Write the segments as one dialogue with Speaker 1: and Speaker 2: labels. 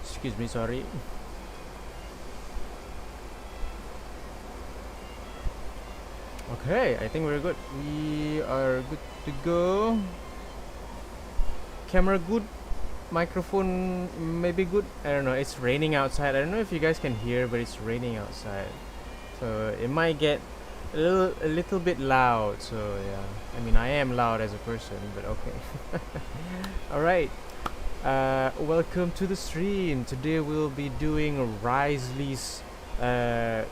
Speaker 1: Excuse me, sorry. Okay, I think we're good. We are good to go. Camera good. Microphone maybe good. I don't know. It's raining outside. I don't know if you guys can hear, but it's raining outside, so it might get a little bit loud. So yeah, I mean I am loud as a person, but okay. All right. Welcome to the stream. Today we'll be doing Wriothesley's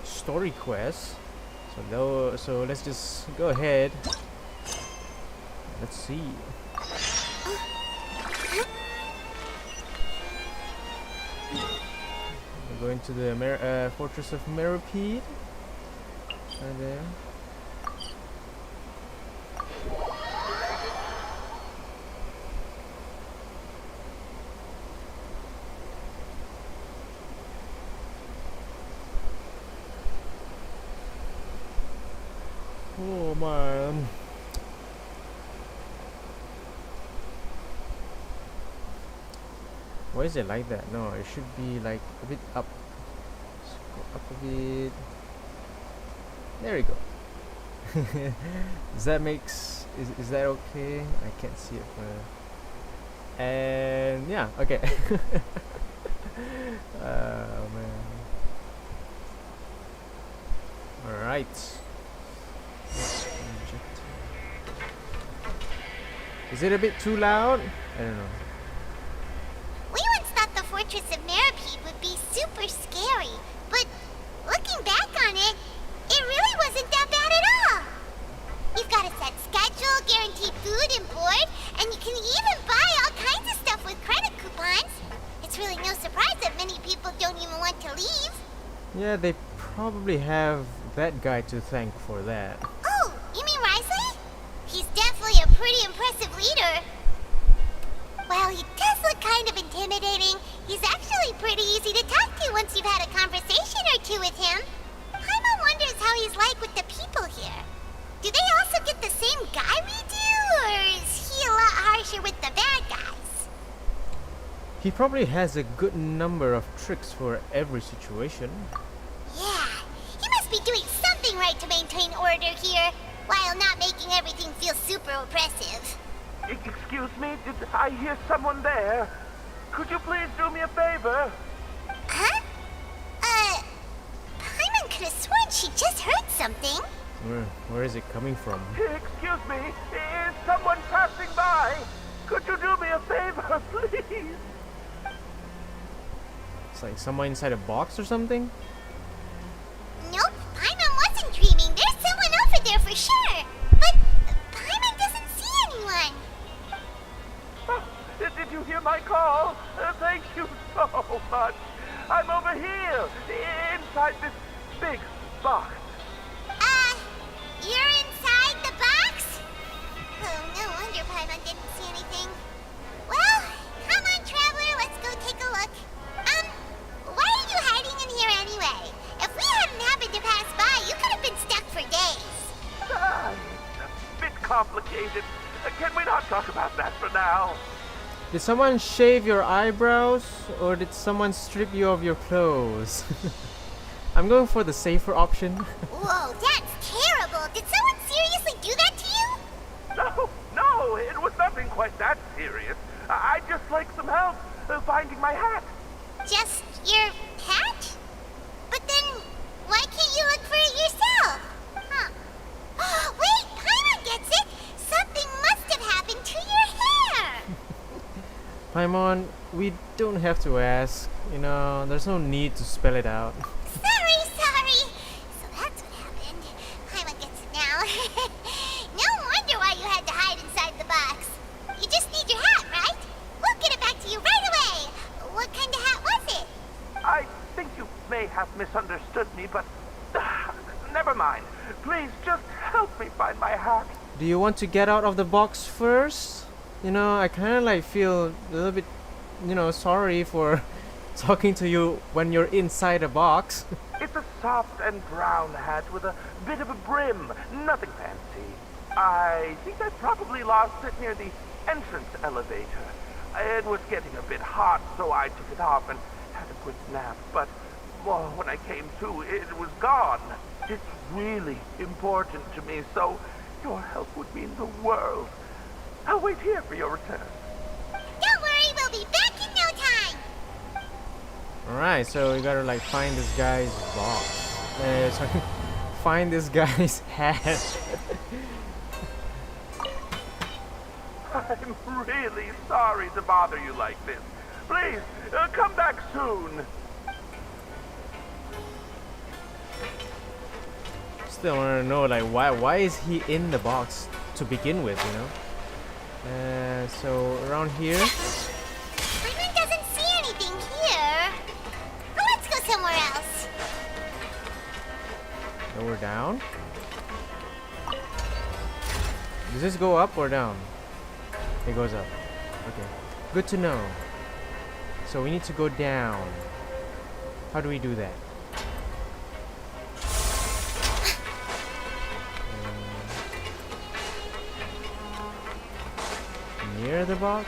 Speaker 1: story quest. So let's just go ahead. Let's see. We're going to the Fortress of Meripede. Right there. Oh man. Why is it like that? No, it should be like a bit up. Let's go up a bit. There we go. Does that makes is that okay? I can't see it for and yeah, okay. Oh man. Alright. Is it a bit too loud? I don't know.
Speaker 2: We once thought the Fortress of Meripede would be super scary, but looking back on it, it really wasn't that bad at all. You've got a set schedule, guaranteed food and board, and you can even buy all kinds of stuff with credit coupons. It's really no surprise that many people don't even want to leave.
Speaker 1: Yeah, they probably have that guy to thank for that.
Speaker 2: Oh, you mean Wriothesley? He's definitely a pretty impressive leader. While he does look kind of intimidating, he's actually pretty easy to talk to once you've had a conversation or two with him. Paimon wonders how he's like with the people here. Do they also get the same guy we do, or is he a lot harsher with the bad guys?
Speaker 1: He probably has a good number of tricks for every situation.
Speaker 2: Yeah, he must be doing something right to maintain order here, while not making everything feel super oppressive.
Speaker 3: Excuse me, did I hear someone there? Could you please do me a favor?
Speaker 2: Huh? Paimon could have sworn she just heard something.
Speaker 1: Where is it coming from?
Speaker 3: Excuse me, is someone passing by? Could you do me a favor, please?
Speaker 1: It's like someone inside a box or something?
Speaker 2: Nope, Paimon wasn't dreaming. There's someone over there for sure. But Paimon doesn't see anyone.
Speaker 3: Oh, did you hear my call? Thank you so much. I'm over here, inside this big box.
Speaker 2: You're inside the box? Oh, no wonder Paimon didn't see anything. Well, come on, traveler, let's go take a look. Why are you hiding in here anyway? If we hadn't happened to pass by, you could have been stuck for days.
Speaker 3: It's a bit complicated. Can we not talk about that for now?
Speaker 1: Did someone shave your eyebrows, or did someone strip you of your clothes? I'm going for the safer option.
Speaker 2: Whoa, that's terrible. Did someone seriously do that to you?
Speaker 3: No, it was nothing quite that serious. I'd just like some help finding my hat.
Speaker 2: Just your hat? But then, why can't you look for it yourself? Huh. Wait, Paimon gets it! Something must have happened to your hair!
Speaker 1: Paimon, we don't have to ask. You know, there's no need to spell it out.
Speaker 2: Sorry. So that's what happened. Paimon gets it now. No wonder why you had to hide inside the box. You just need your hat, right? We'll get it back to you right away. What kind of hat was it?
Speaker 3: I think you may have misunderstood me, but never mind. Please just help me find my hat.
Speaker 1: Do you want to get out of the box first? You know, I kind of like feel a little bit, you know, sorry for talking to you when you're inside a box.
Speaker 3: It's a soft and brown hat with a bit of a brim. Nothing fancy. I think I probably lost it near the entrance elevator. It was getting a bit hot, so I took it off and had a quick nap. But well, when I came to, it was gone. It's really important to me, so your help would mean the world. I'll wait here for your return.
Speaker 2: Don't worry, we'll be back in no time.
Speaker 1: Alright, so we gotta like find this guy's box. Sorry, find this guy's hat.
Speaker 3: I'm really sorry to bother you like this. Please, come back soon.
Speaker 1: Still wanna know like why is he in the box to begin with, you know? So around here.
Speaker 2: Simon doesn't see anything here. Well, let's go somewhere else.
Speaker 1: Lower down. Does this go up or down? It goes up. Okay. Good to know. So we need to go down. How do we do that? Near the box?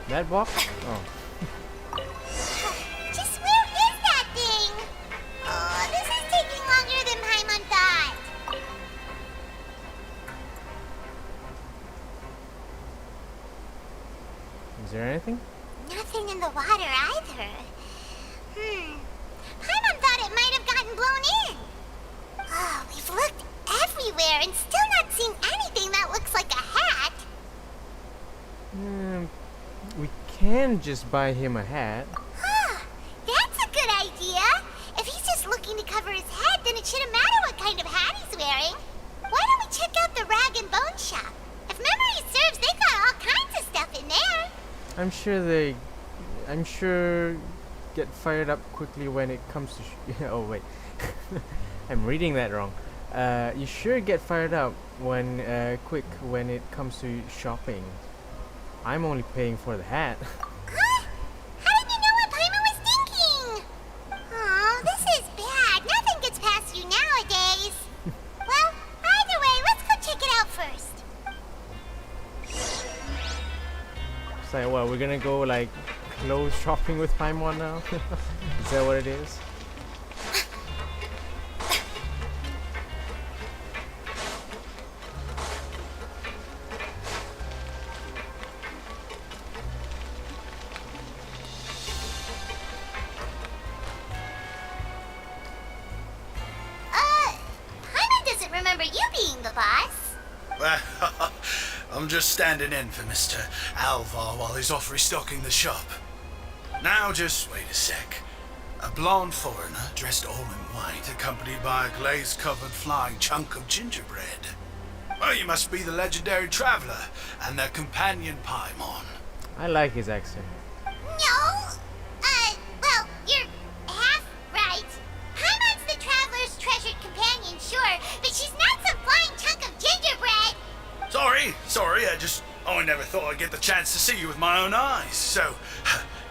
Speaker 1: That box? Oh.
Speaker 2: Just where is that thing? Oh, this is taking longer than Paimon thought.
Speaker 1: Is there anything?
Speaker 2: Nothing in the water either. Paimon thought it might have gotten blown in. Oh, we've looked everywhere and still not seen anything that looks like a hat.
Speaker 1: We can just buy him a hat.
Speaker 2: That's a good idea. If he's just looking to cover his head, then it shouldn't matter what kind of hat he's wearing. Why don't we check out the rag and bone shop? If memory serves, they got all kinds of stuff in there.
Speaker 1: I'm sure get fired up quickly when it comes to oh wait. I'm reading that wrong. You sure get fired up quick when it comes to shopping. I'm only paying for the hat.
Speaker 2: Huh? How did you know what Paimon was thinking? Oh, this is bad. Nothing gets past you nowadays. Well, either way, let's go check it out first.
Speaker 1: It's like, well, we're gonna go like clothes shopping with Paimon now? Is that what it is?
Speaker 2: Paimon doesn't remember you being the boss.
Speaker 4: Well, I'm just standing in for Mr. Alvar while he's off restocking the shop. Now, just wait a sec. A blonde foreigner dressed all in white, accompanied by a glaze-covered flying chunk of gingerbread. Well, you must be the legendary traveler and their companion Paimon.
Speaker 1: I like his accent.
Speaker 2: No. Well, you're half right. Paimon's the traveler's treasured companion, sure, but she's not some flying chunk of gingerbread.
Speaker 4: Sorry, I never thought I'd get the chance to see you with my own eyes, so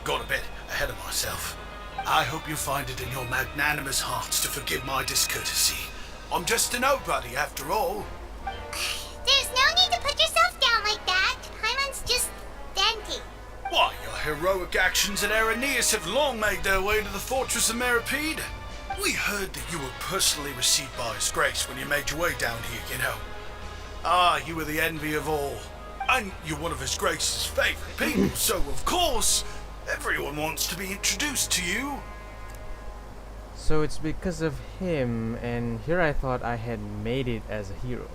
Speaker 4: got a bit ahead of myself. I hope you find it in your magnanimous hearts to forgive my discourtesy. I'm just a nobody, after all.
Speaker 2: There's no need to put yourself down like that. Paimon's just dainty.
Speaker 4: Why, your heroic actions at Araneus have long made their way to the fortress of Meripede. We heard that you were personally received by His Grace when you made your way down here, you know. You were the envy of all. And you're one of His Grace's favorite people, so of course, everyone wants to be introduced to you.
Speaker 1: So it's because of him, and here I thought I had made it as a hero.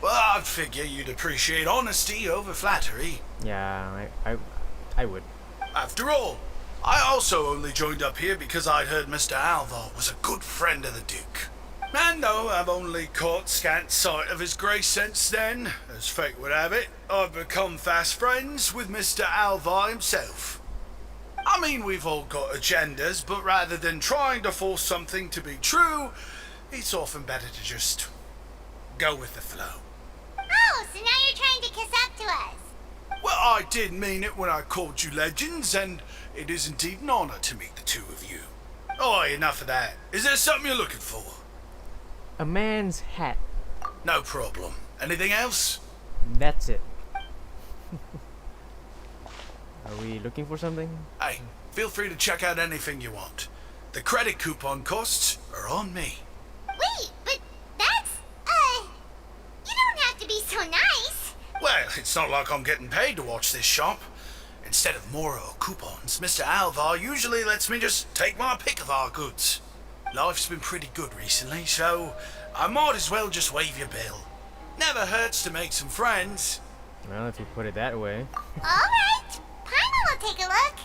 Speaker 4: Well, I figure you'd appreciate honesty over flattery.
Speaker 1: Yeah, I would.
Speaker 4: After all, I also only joined up here because I'd heard Mr. Alvar was a good friend of the Duke. And though I've only caught scant sight of His Grace since then, as fate would have it, I've become fast friends with Mr. Alvar himself. I mean, we've all got agendas, but rather than trying to force something to be true, it's often better to just go with the flow.
Speaker 2: Oh, so now you're trying to kiss up to us.
Speaker 4: Well, I did mean it when I called you legends, and it is indeed an honor to meet the two of you. Oh, enough of that. Is there something you're looking for?
Speaker 1: A man's hat.
Speaker 4: No problem. Anything else?
Speaker 1: That's it. Are we looking for something?
Speaker 4: Hey, feel free to check out anything you want. The credit coupon costs are on me.
Speaker 2: Wait, but that's, you don't have to be so nice.
Speaker 4: Well, it's not like I'm getting paid to watch this shop. Instead of more coupons, Mr. Alvar usually lets me just take my pick of our goods. Life's been pretty good recently, so I might as well just waive your bill. Never hurts to make some friends.
Speaker 1: Well, if you put it that way.
Speaker 2: Alright, Paimon will take a look.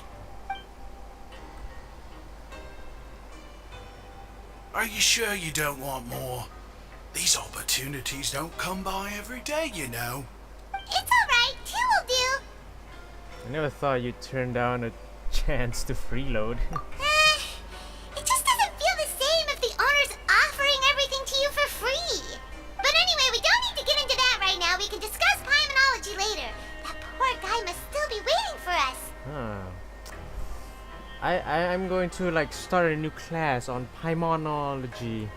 Speaker 4: Are you sure you don't want more? These opportunities don't come by every day, you know.
Speaker 2: It's alright, 2 will do.
Speaker 1: I never thought you'd turn down a chance to freeload.
Speaker 2: It just doesn't feel the same if the owner's offering everything to you for free. But anyway, we don't need to get into that right now. We can discuss Paimonology later. That poor guy must still be waiting for us.
Speaker 1: Huh. I'm going to like start a new class on Paimonology.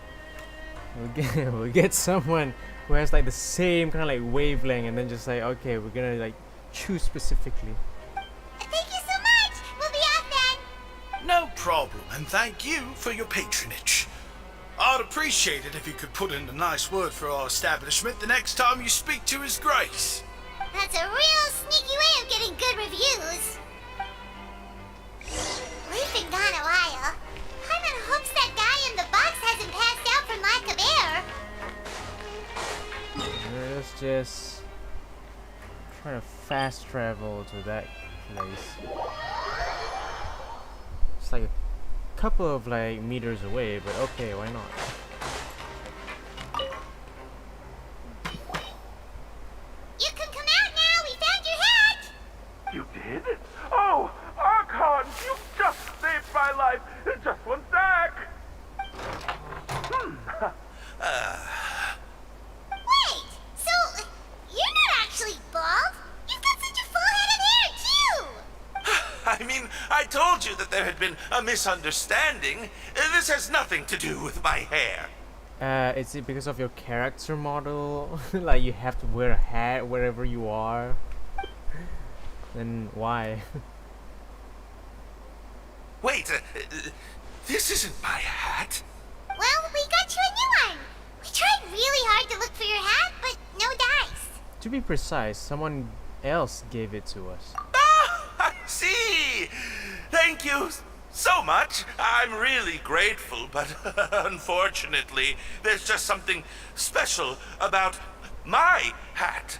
Speaker 1: We'll get someone who has like the same kind of like wavelength, and then just like, okay, we're gonna like choose specifically.
Speaker 2: Thank you so much. We'll be off then.
Speaker 4: No problem, and thank you for your patronage. I'd appreciate it if you could put in a nice word for our establishment the next time you speak to His Grace.
Speaker 2: That's a real sneaky way of getting good reviews. We've been gone a while. Paimon hopes that guy in the box hasn't passed out from lack of air.
Speaker 1: Let's just try to fast travel to that place. It's like a couple of like meters away, but okay, why not?
Speaker 2: You can come out now. We found your hat.
Speaker 3: You did? Oh, Archon, you just saved my life. Just one sec.
Speaker 2: Wait, so you're not actually bald? You've got such a full head of hair, too!
Speaker 5: I mean, I told you that there had been a misunderstanding. This has nothing to do with my hair.
Speaker 1: Is it because of your character model? Like you have to wear a hat wherever you are? Then why?
Speaker 5: Wait, this isn't my hat.
Speaker 2: Well, we got you a new one. We tried really hard to look for your hat, but no dice.
Speaker 1: To be precise, someone else gave it to us.
Speaker 5: Ah, I see. Thank you so much. I'm really grateful, but unfortunately, there's just something special about my hat.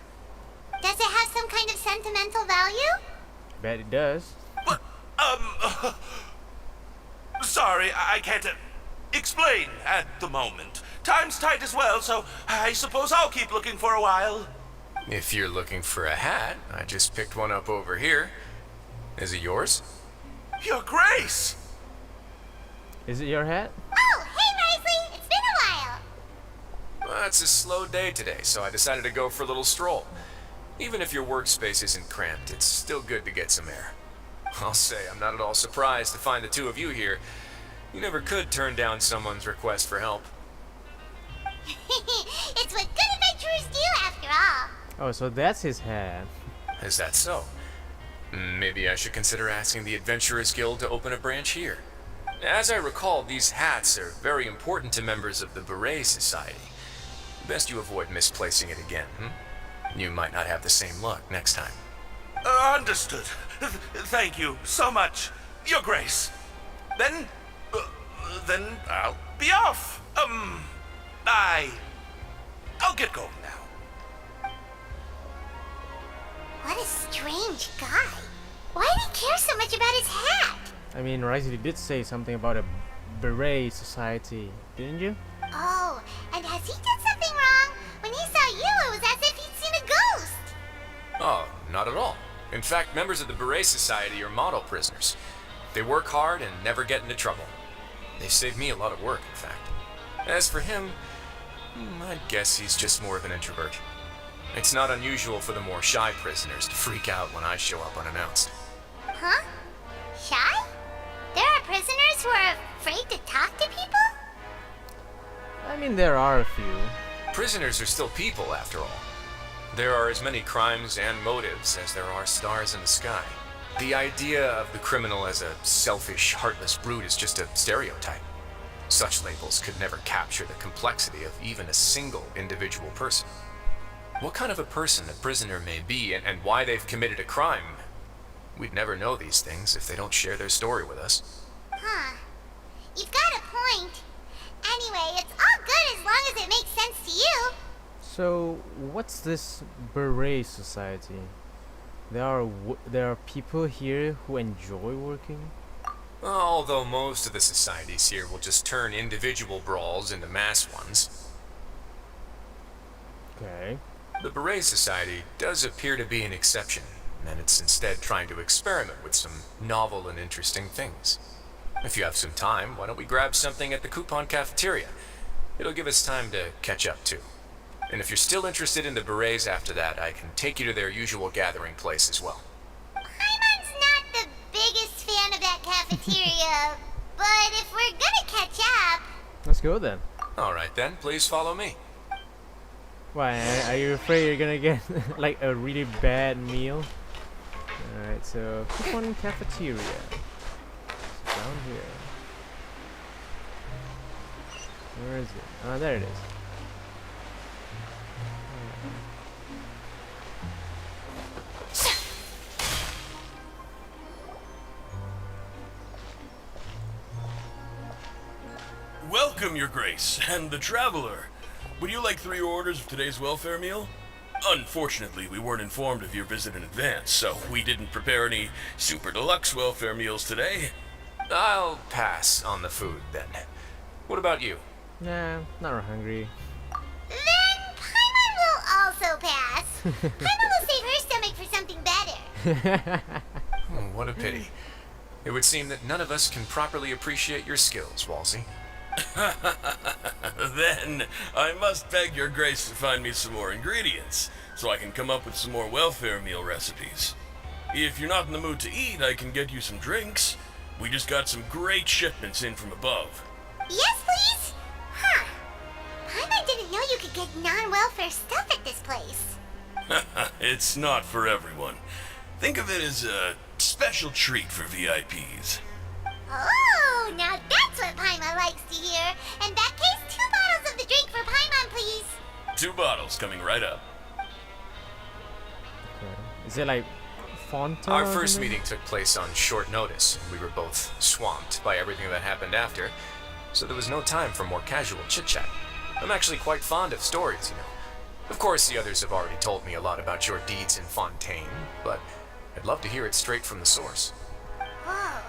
Speaker 2: Does it have some kind of sentimental value?
Speaker 1: Bet it does.
Speaker 5: But, sorry, I can't explain at the moment. Time's tight as well, so I suppose I'll keep looking for a while.
Speaker 6: If you're looking for a hat, I just picked one up over here. Is it yours?
Speaker 5: Your Grace!
Speaker 1: Is it your hat?
Speaker 2: Oh, hey, Wriothesley. It's been a while.
Speaker 6: Well, it's a slow day today, so I decided to go for a little stroll. Even if your workspace isn't cramped, it's still good to get some air. I'll say, I'm not at all surprised to find the two of you here. You never could turn down someone's request for help.
Speaker 2: It's what good adventurers do, after all.
Speaker 1: Oh, so that's his hat.
Speaker 6: Is that so? Maybe I should consider asking the Adventurers Guild to open a branch here. As I recall, these hats are very important to members of the Beret Society. Best you avoid misplacing it again, You might not have the same luck next time.
Speaker 5: Understood. Thank you so much, Your Grace. Then I'll be off. I'll get going now.
Speaker 2: What a strange guy. Why did he care so much about his hat?
Speaker 1: I mean, Wriothesley did say something about a Beret Society, didn't you?
Speaker 2: Oh, and has he done something wrong? When he saw you, it was as if he'd seen a ghost.
Speaker 6: Oh, not at all. In fact, members of the Beret Society are model prisoners. They work hard and never get into trouble. They saved me a lot of work, in fact. As for him, I'd guess he's just more of an introvert. It's not unusual for the more shy prisoners to freak out when I show up unannounced.
Speaker 2: Huh? Shy? There are prisoners who are afraid to talk to people?
Speaker 1: I mean, there are a few.
Speaker 6: Prisoners are still people, after all. There are as many crimes and motives as there are stars in the sky. The idea of the criminal as a selfish, heartless brute is just a stereotype. Such labels could never capture the complexity of even a single individual person. What kind of a person a prisoner may be and why they've committed a crime, we'd never know these things if they don't share their story with us.
Speaker 2: Huh. You've got a point. Anyway, it's all good as long as it makes sense to you.
Speaker 1: So, what's this Beret Society? There are people here who enjoy working?
Speaker 6: Although most of the societies here will just turn individual brawls into mass ones.
Speaker 1: Okay.
Speaker 6: The Beret Society does appear to be an exception, and it's instead trying to experiment with some novel and interesting things. If you have some time, why don't we grab something at the Coupon Cafeteria? It'll give us time to catch up too. And if you're still interested in the Berets after that, I can take you to their usual gathering place as well.
Speaker 2: Paimon's not the biggest fan of that cafeteria, but if we're gonna catch up...
Speaker 1: Let's go then.
Speaker 6: Alright then, please follow me.
Speaker 1: Why, are you afraid you're gonna get like a really bad meal? Alright, so Coupon Cafeteria. Down here. Where is it? Oh, there it is.
Speaker 7: Welcome, Your Grace, and the Traveler. Would you like 3 orders of today's welfare meal? Unfortunately, we weren't informed of your visit in advance, so we didn't prepare any super deluxe welfare meals today.
Speaker 6: I'll pass on the food then. What about you?
Speaker 1: Nah, not hungry.
Speaker 2: Then Paimon will also pass. Paimon will save her stomach for something better.
Speaker 6: Oh, what a pity. It would seem that none of us can properly appreciate your skills, Walsey.
Speaker 7: Then I must beg Your Grace to find me some more ingredients, so I can come up with some more welfare meal recipes. If you're not in the mood to eat, I can get you some drinks. We just got some great shipments in from above.
Speaker 2: Yes, please? Huh. Paimon didn't know you could get non-welfare stuff at this place.
Speaker 7: It's not for everyone. Think of it as a special treat for VIPs.
Speaker 2: Oh, now that's what Paimon likes to hear. In that case, 2 bottles of the drink for Paimon, please.
Speaker 7: 2 bottles coming right up.
Speaker 1: Okay. Is it like Fanta?
Speaker 6: Our
Speaker 1: or
Speaker 6: first
Speaker 1: something?
Speaker 6: meeting took place on short notice, and we were both swamped by everything that happened after, so there was no time for more casual chit-chat. I'm actually quite fond of stories, you know. Of course, the others have already told me a lot about your deeds in Fontaine, but I'd love to hear it straight from the source.
Speaker 2: Whoa.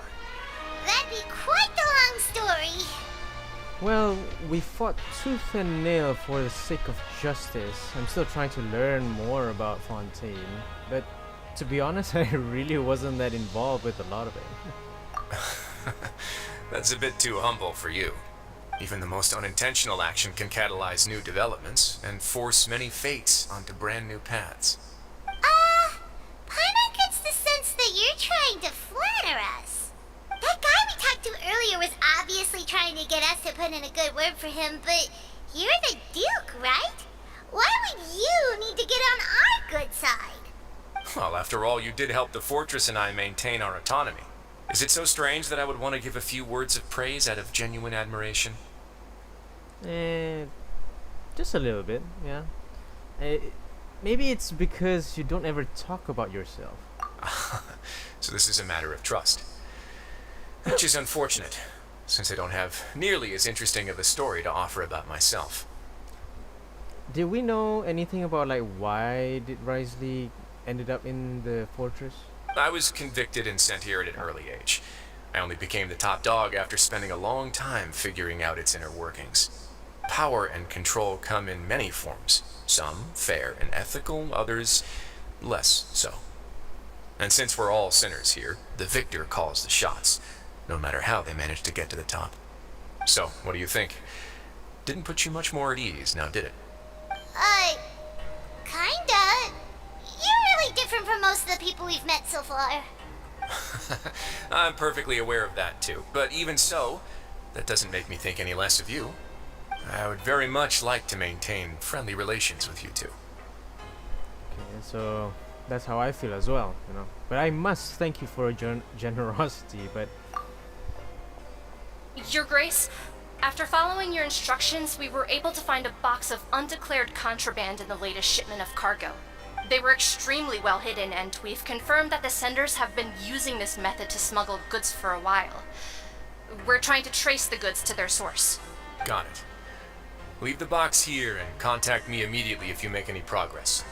Speaker 2: That'd be quite the long story.
Speaker 1: Well, we fought tooth and nail for the sake of justice. I'm still trying to learn more about Fontaine, but to be honest, I really wasn't that involved with a lot of it.
Speaker 6: That's a bit too humble for you. Even the most unintentional action can catalyze new developments and force many fates onto brand new paths.
Speaker 2: Paimon gets the sense that you're trying to flatter us. That guy we talked to earlier was obviously trying to get us to put in a good word for him, but you're the Duke, right? Why would you need to get on our good side?
Speaker 6: Well, after all, you did help the fortress and I maintain our autonomy. Is it so strange that I would want to give a few words of praise out of genuine admiration?
Speaker 1: Just a little bit, yeah. Maybe it's because you don't ever talk about yourself.
Speaker 6: So this is a matter of trust. Which is unfortunate, since I don't have nearly as interesting of a story to offer about myself.
Speaker 1: Did we know anything about like why did Wriothesley ended up in the fortress?
Speaker 6: I was convicted and sent here at an early age. I only became the top dog after spending a long time figuring out its inner workings. Power and control come in many forms, some fair and ethical, others less so. And since we're all sinners here, the victor calls the shots, no matter how they manage to get to the top. So, what do you think? didn't put you much more at ease, now did it?
Speaker 2: Kinda. You're really different from most of the people we've met so far.
Speaker 6: I'm perfectly aware of that too, but even so, that doesn't make me think any less of you. I would very much like to maintain friendly relations with you two.
Speaker 1: Okay, so that's how I feel as well, you know. But I must thank you for your generosity, but
Speaker 8: Your Grace, after following your instructions, we were able to find a box of undeclared contraband in the latest shipment of cargo. They were extremely well hidden, and we've confirmed that the senders have been using this method to smuggle goods for a while. We're trying to trace the goods to their source.
Speaker 6: Got it. Leave the box here and contact me immediately if you make any progress.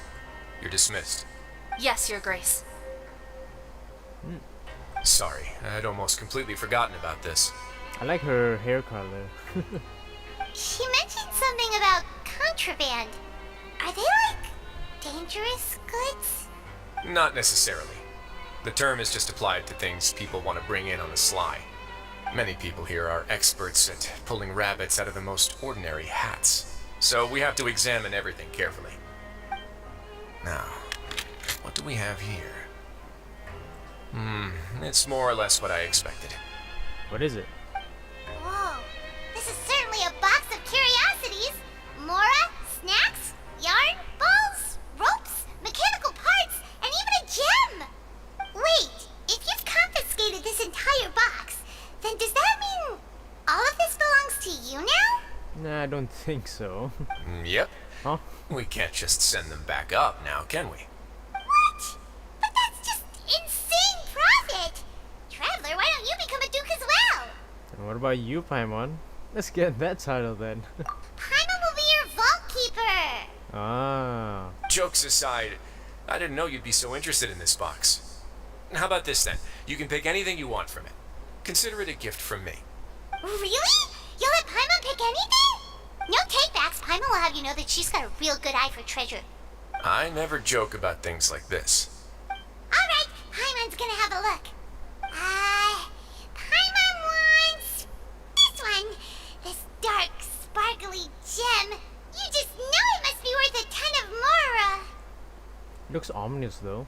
Speaker 6: You're dismissed.
Speaker 8: Yes, Your Grace.
Speaker 6: Sorry, I'd almost completely forgotten about this.
Speaker 1: I like her hair color.
Speaker 2: She mentioned something about contraband. Are they like dangerous goods?
Speaker 6: Not necessarily. The term is just applied to things people want to bring in on the sly. Many people here are experts at pulling rabbits out of the most ordinary hats. So we have to examine everything carefully. Now, what do we have here? It's more or less what I expected.
Speaker 1: What is it?
Speaker 2: Whoa, this is certainly a box of curiosities. Mora, snacks, yarn, balls, ropes, mechanical parts, and even a gem! Wait, if you've confiscated this entire box, then does that mean all of this belongs to you now?
Speaker 1: Nah, I don't think so.
Speaker 6: Yep.
Speaker 1: Huh?
Speaker 6: We can't just send them back up now, can we?
Speaker 2: What? But that's just insane profit! Traveler, why don't you become a duke as well?
Speaker 1: And what about you, Paimon? Let's get that title then.
Speaker 2: Paimon will be your vault keeper!
Speaker 1: Ah.
Speaker 6: Jokes aside, I didn't know you'd be so interested in this box. How about this then? You can pick anything you want from it. Consider it a gift from me.
Speaker 2: Really? You'll let Paimon pick anything? No takebacks. Paimon will have you know that she's got a real good eye for treasure.
Speaker 6: I never joke about things like this.
Speaker 2: Alright, Paimon's gonna have a look. Paimon wants this one. This dark, sparkly gem. You just know it must be worth a ton of Mora.
Speaker 1: Looks ominous though.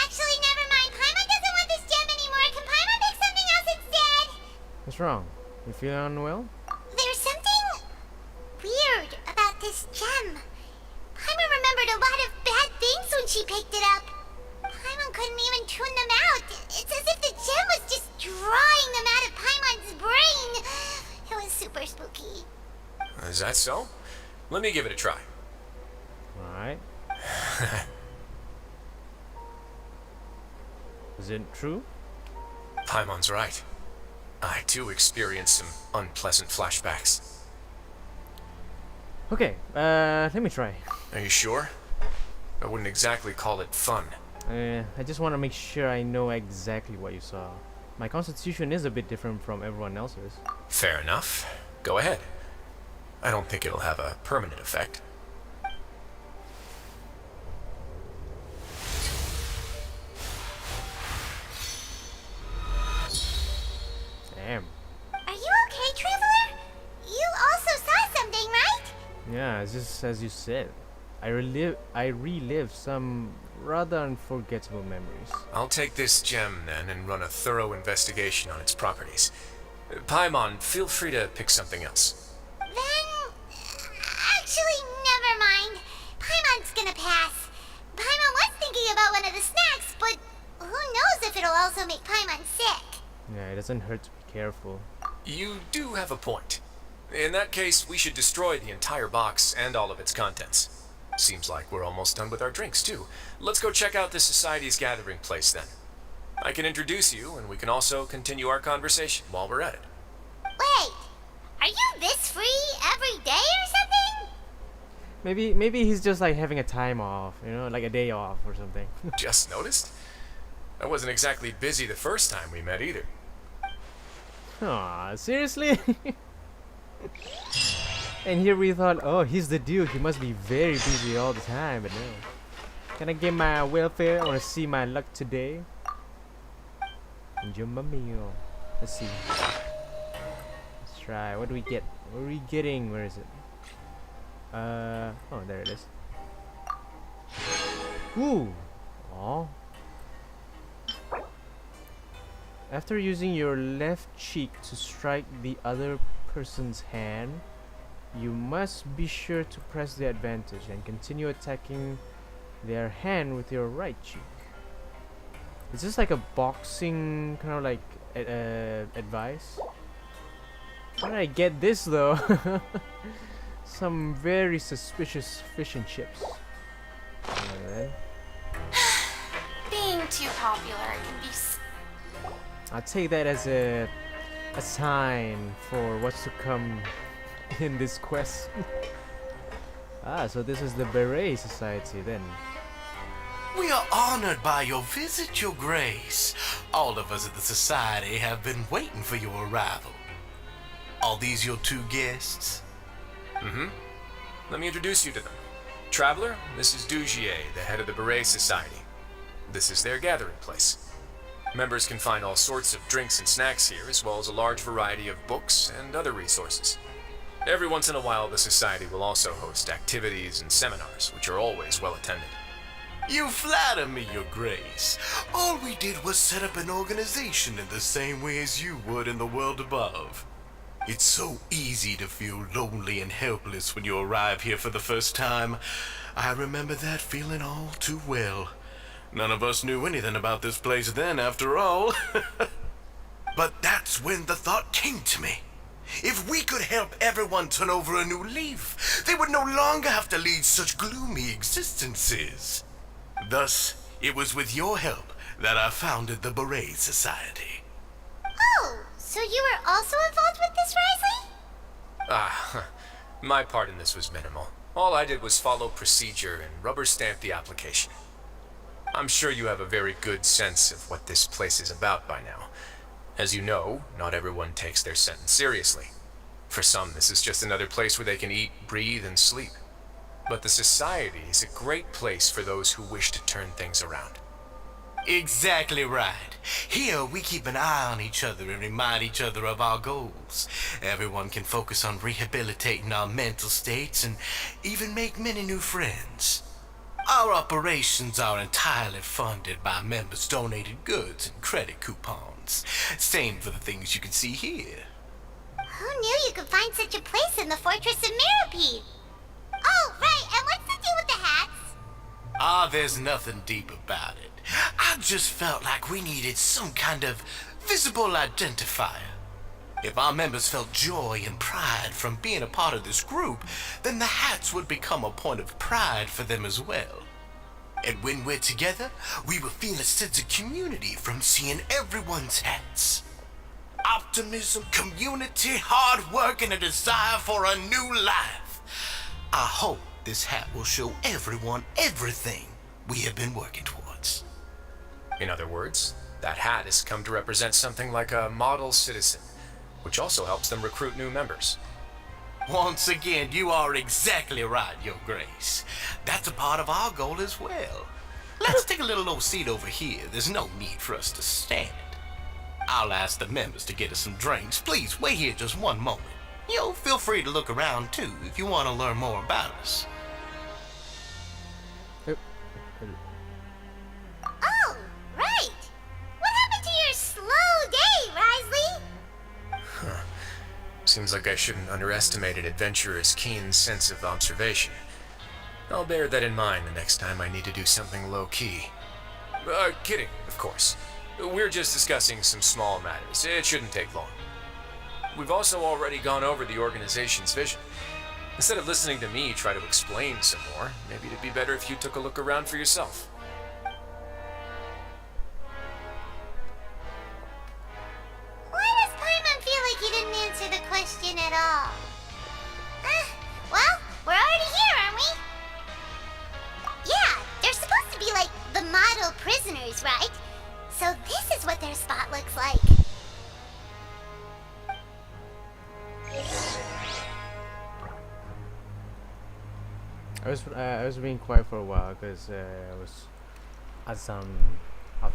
Speaker 2: Actually, never mind. Paimon doesn't want this gem anymore. Can Paimon pick something else instead?
Speaker 1: What's wrong? You feeling unwell?
Speaker 2: There's something weird about this gem. Paimon remembered a lot of bad things when she picked it up. Paimon couldn't even tune them out. It's as if the gem was just drawing them out of Paimon's brain. It was super spooky.
Speaker 6: Is that so? Let me give it a try.
Speaker 1: Alright. Is it true?
Speaker 6: Paimon's right. I too experienced some unpleasant flashbacks.
Speaker 1: Okay, let me try.
Speaker 6: Are you sure? I wouldn't exactly call it fun.
Speaker 1: I just want to make sure I know exactly what you saw. My constitution is a bit different from everyone else's.
Speaker 6: Fair enough. Go ahead. I don't think it'll have a permanent effect.
Speaker 1: Damn.
Speaker 2: Are you okay, Traveler? You also saw something, right?
Speaker 1: Yeah, it's just as you said. I relive some rather unforgettable memories.
Speaker 6: I'll take this gem then and run a thorough investigation on its properties. Paimon, feel free to pick something else.
Speaker 2: Then, actually, never mind. Paimon's gonna pass. Paimon was thinking about one of the snacks, but who knows if it'll also make Paimon sick.
Speaker 1: Yeah, it doesn't hurt to be careful.
Speaker 6: You do have a point. In that case, we should destroy the entire box and all of its contents. Seems like we're almost done with our drinks, too. Let's go check out the Society's gathering place, then. I can introduce you, and we can also continue our conversation while we're at it.
Speaker 2: Wait, are you this free every day or something?
Speaker 1: Maybe he's just like having a time off, you know, like a day off or something.
Speaker 6: Just noticed? I wasn't exactly busy the first time we met either.
Speaker 1: Aw, seriously? And here we thought, oh, he's the duke, he must be very busy all the time, but no. Can I get my welfare? I want to see my luck today. Jumbo meal. Let's see. Let's try. What do we get? What are we getting? Where is it? Oh, there it is. Ooh. Oh. After using your left cheek to strike the other person's hand, you must be sure to press the advantage and continue attacking their hand with your right cheek. Is this like a boxing kind of like advice? How did I get this though? Some very suspicious fish and chips.
Speaker 8: Being too popular can be
Speaker 1: I'll take that as a sign for what's to come in this quest. So this is the Beret Society then.
Speaker 4: We are honored by your visit, Your Grace. All of us at the Society have been waiting for your arrival. Are these your two guests?
Speaker 6: Let me introduce you to them. Traveler, this is Dugier, the head of the Beret Society. This is their gathering place. Members can find all sorts of drinks and snacks here, as well as a large variety of books and other resources. Every once in a while, the Society will also host activities and seminars, which are always well attended.
Speaker 4: You flatter me, Your Grace. All we did was set up an organization in the same way as you would in the world above. It's so easy to feel lonely and helpless when you arrive here for the first time. I remember that feeling all too well. None of us knew anything about this place then, after all. But that's when the thought came to me. If we could help everyone turn over a new leaf, they would no longer have to lead such gloomy existences. Thus, it was with your help that I founded the Beret Society.
Speaker 2: Oh, so you were also involved with this, Wriothesley?
Speaker 6: My part in this was minimal. All I did was follow procedure and rubber stamp the application. I'm sure you have a very good sense of what this place is about by now. As you know, not everyone takes their sentence seriously. For some, this is just another place where they can eat, breathe, and sleep. But the Society is a great place for those who wish to turn things around.
Speaker 4: Exactly right. Here, we keep an eye on each other and remind each other of our goals. Everyone can focus on rehabilitating our mental states and even make many new friends. Our operations are entirely funded by members' donated goods and credit coupons. Same for the things you can see here.
Speaker 2: Who knew you could find such a place in the Fortress of Mirapede? Oh, right, and what's the deal with the hats?
Speaker 4: There's nothing deep about it. I just felt like we needed some kind of visible identifier. If our members felt joy and pride from being a part of this group, then the hats would become a point of pride for them as well. And when we're together, we will feel a sense of community from seeing everyone's hats. Optimism, community, hard work, and a desire for a new life. I hope this hat will show everyone everything we have been working towards.
Speaker 6: In other words, that hat has come to represent something like a model citizen, which also helps them recruit new members.
Speaker 4: Once again, you are exactly right, Your Grace. That's a part of our goal as well. Let's take a little old seat over here. There's no need for us to stand. I'll ask the members to get us some drinks. Please wait here just one moment. Feel free to look around too if you want to learn more about us.
Speaker 2: Oh, right. What happened to your slow day, Wriothesley?
Speaker 6: Seems like I shouldn't underestimate an adventurer's keen sense of observation. I'll bear that in mind the next time I need to do something low-key. Kidding, of course. We're just discussing some small matters. It shouldn't take long. We've also already gone over the organization's vision. Instead of listening to me try to explain some more, maybe it'd be better if you took a look around for yourself.
Speaker 2: Why does Paimon feel like he didn't answer the question at all? Well, we're already here, aren't we? Yeah, they're supposed to be like the model prisoners, right? So this is what their spot looks like.
Speaker 1: I was being quiet for a while because I was had some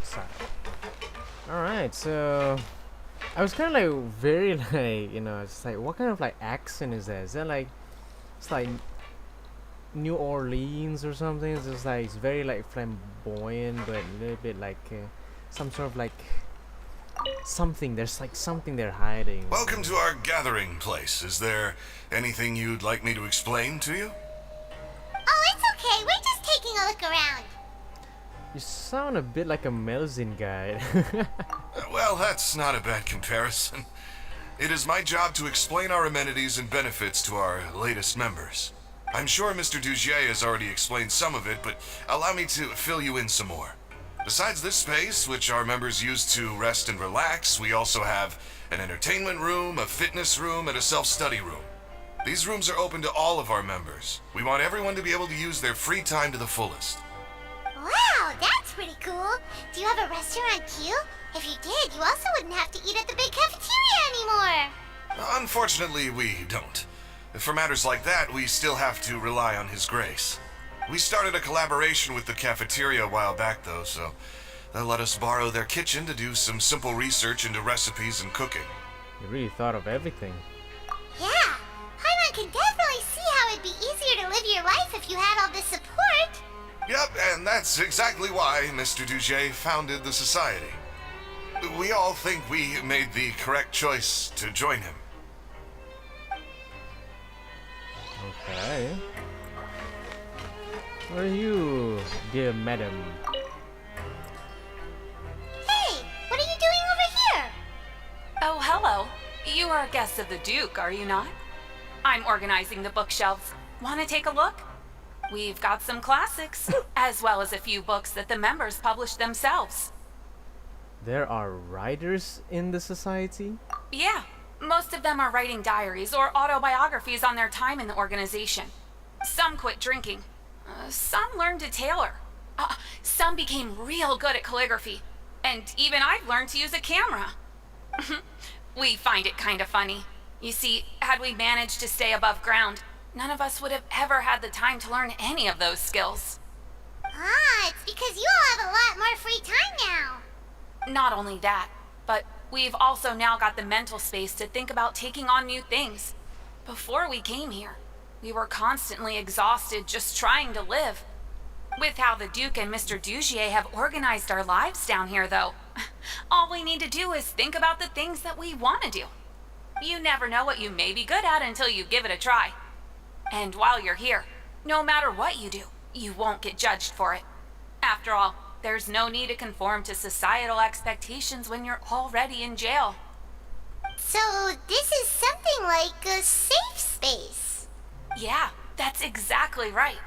Speaker 1: outside. Alright, so I was kind of like very like, you know, it's like, what kind of like accent is that? Is that like, it's like New Orleans or something? It's just like, it's very like flamboyant, but a little bit like some sort of like something. There's like something they're hiding.
Speaker 9: Welcome to our gathering place. Is there anything you'd like me to explain to you?
Speaker 2: Oh, it's okay. We're just taking a look around.
Speaker 1: You sound a bit like a Melzin guide.
Speaker 9: Well, that's not a bad comparison. It is my job to explain our amenities and benefits to our latest members. I'm sure Mr. Dugier has already explained some of it, but allow me to fill you in some more. Besides this space, which our members use to rest and relax, we also have an entertainment room, a fitness room, and a self-study room. These rooms are open to all of our members. We want everyone to be able to use their free time to the fullest.
Speaker 2: Wow, that's pretty cool. Do you have a restaurant too? If you did, you also wouldn't have to eat at the big cafeteria anymore.
Speaker 9: Unfortunately, we don't. For matters like that, we still have to rely on His grace. We started a collaboration with the cafeteria a while back, though, so they'll let us borrow their kitchen to do some simple research into recipes and cooking.
Speaker 1: You really thought of everything.
Speaker 2: Yeah, Paimon can definitely see how it'd be easier to live your life if you had all this support.
Speaker 9: Yep, and that's exactly why Mr. Dugier founded the society. We all think we made the correct choice to join him.
Speaker 1: Okay. What are you, dear madam?
Speaker 2: Hey, what are you doing over here?
Speaker 10: Oh, hello. You are guests of the Duke, are you not? I'm organizing the bookshelves. Want to take a look? We've got some classics, as well as a few books that the members published themselves.
Speaker 1: There are writers in the society?
Speaker 10: Yeah, most of them are writing diaries or autobiographies on their time in the organization. Some quit drinking. Some learned to tailor. Some became real good at calligraphy. And even I've learned to use a camera. We find it kind of funny. You see, had we managed to stay above ground, none of us would have ever had the time to learn any of those skills.
Speaker 2: Ah, it's because you all have a lot more free time now.
Speaker 10: Not only that, but we've also now got the mental space to think about taking on new things. Before we came here, we were constantly exhausted just trying to live. With how the Duke and Mr. Dugier have organized our lives down here, though, all we need to do is think about the things that we want to do. You never know what you may be good at until you give it a try. And while you're here, no matter what you do, you won't get judged for it. After all, there's no need to conform to societal expectations when you're already in jail.
Speaker 2: So this is something like a safe space.
Speaker 10: Yeah, that's exactly right.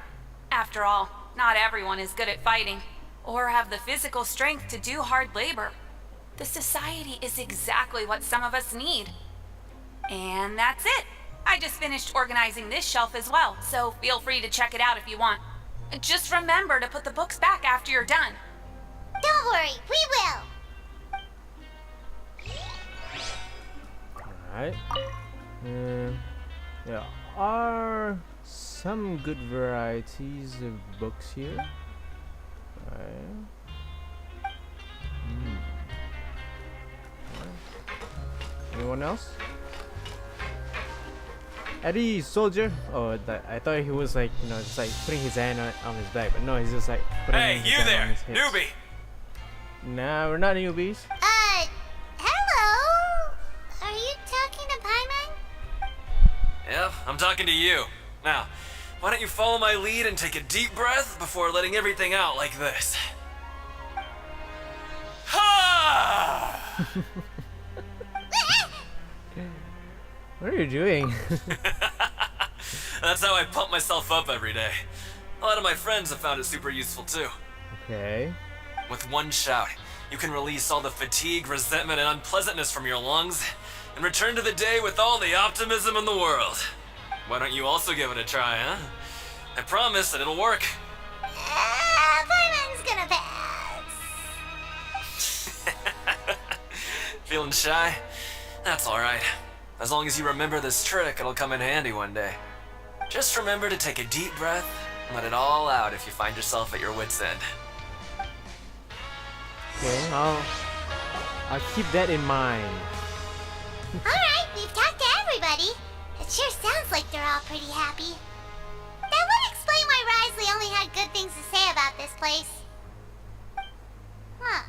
Speaker 10: After all, not everyone is good at fighting, or have the physical strength to do hard labor. The society is exactly what some of us need. And that's it. I just finished organizing this shelf as well, so feel free to check it out if you want. Just remember to put the books back after you're done.
Speaker 2: Don't worry, we will.
Speaker 1: Alright. There are some good varieties of books here. Anyone else? Eddie, soldier. Oh, I thought he was like, you know, just like putting his hand on his back, but no, he's just like putting
Speaker 6: Hey,
Speaker 1: his
Speaker 6: you
Speaker 1: hand on
Speaker 6: there,
Speaker 1: his hips.
Speaker 6: newbie!
Speaker 1: Nah, we're not newbies.
Speaker 2: Hello? Are you talking to Paimon?
Speaker 11: Yep, I'm talking to you. Now, why don't you follow my lead and take a deep breath before letting everything out like this? Ha!
Speaker 1: What are you doing?
Speaker 11: That's how I pump myself up every day. A lot of my friends have found it super useful too.
Speaker 1: Okay.
Speaker 11: With one shout, you can release all the fatigue, resentment, and unpleasantness from your lungs and return to the day with all the optimism in the world. Why don't you also give it a try, huh? I promise that it'll work.
Speaker 2: Paimon's gonna pass.
Speaker 11: Feeling shy? That's alright. As long as you remember this trick, it'll come in handy one day. Just remember to take a deep breath and let it all out if you find yourself at your wit's end.
Speaker 1: Okay, I'll keep that in mind.
Speaker 2: Alright, we've talked to everybody. It sure sounds like they're all pretty happy. That would explain why Wriothesley only had good things to say about this place. Huh.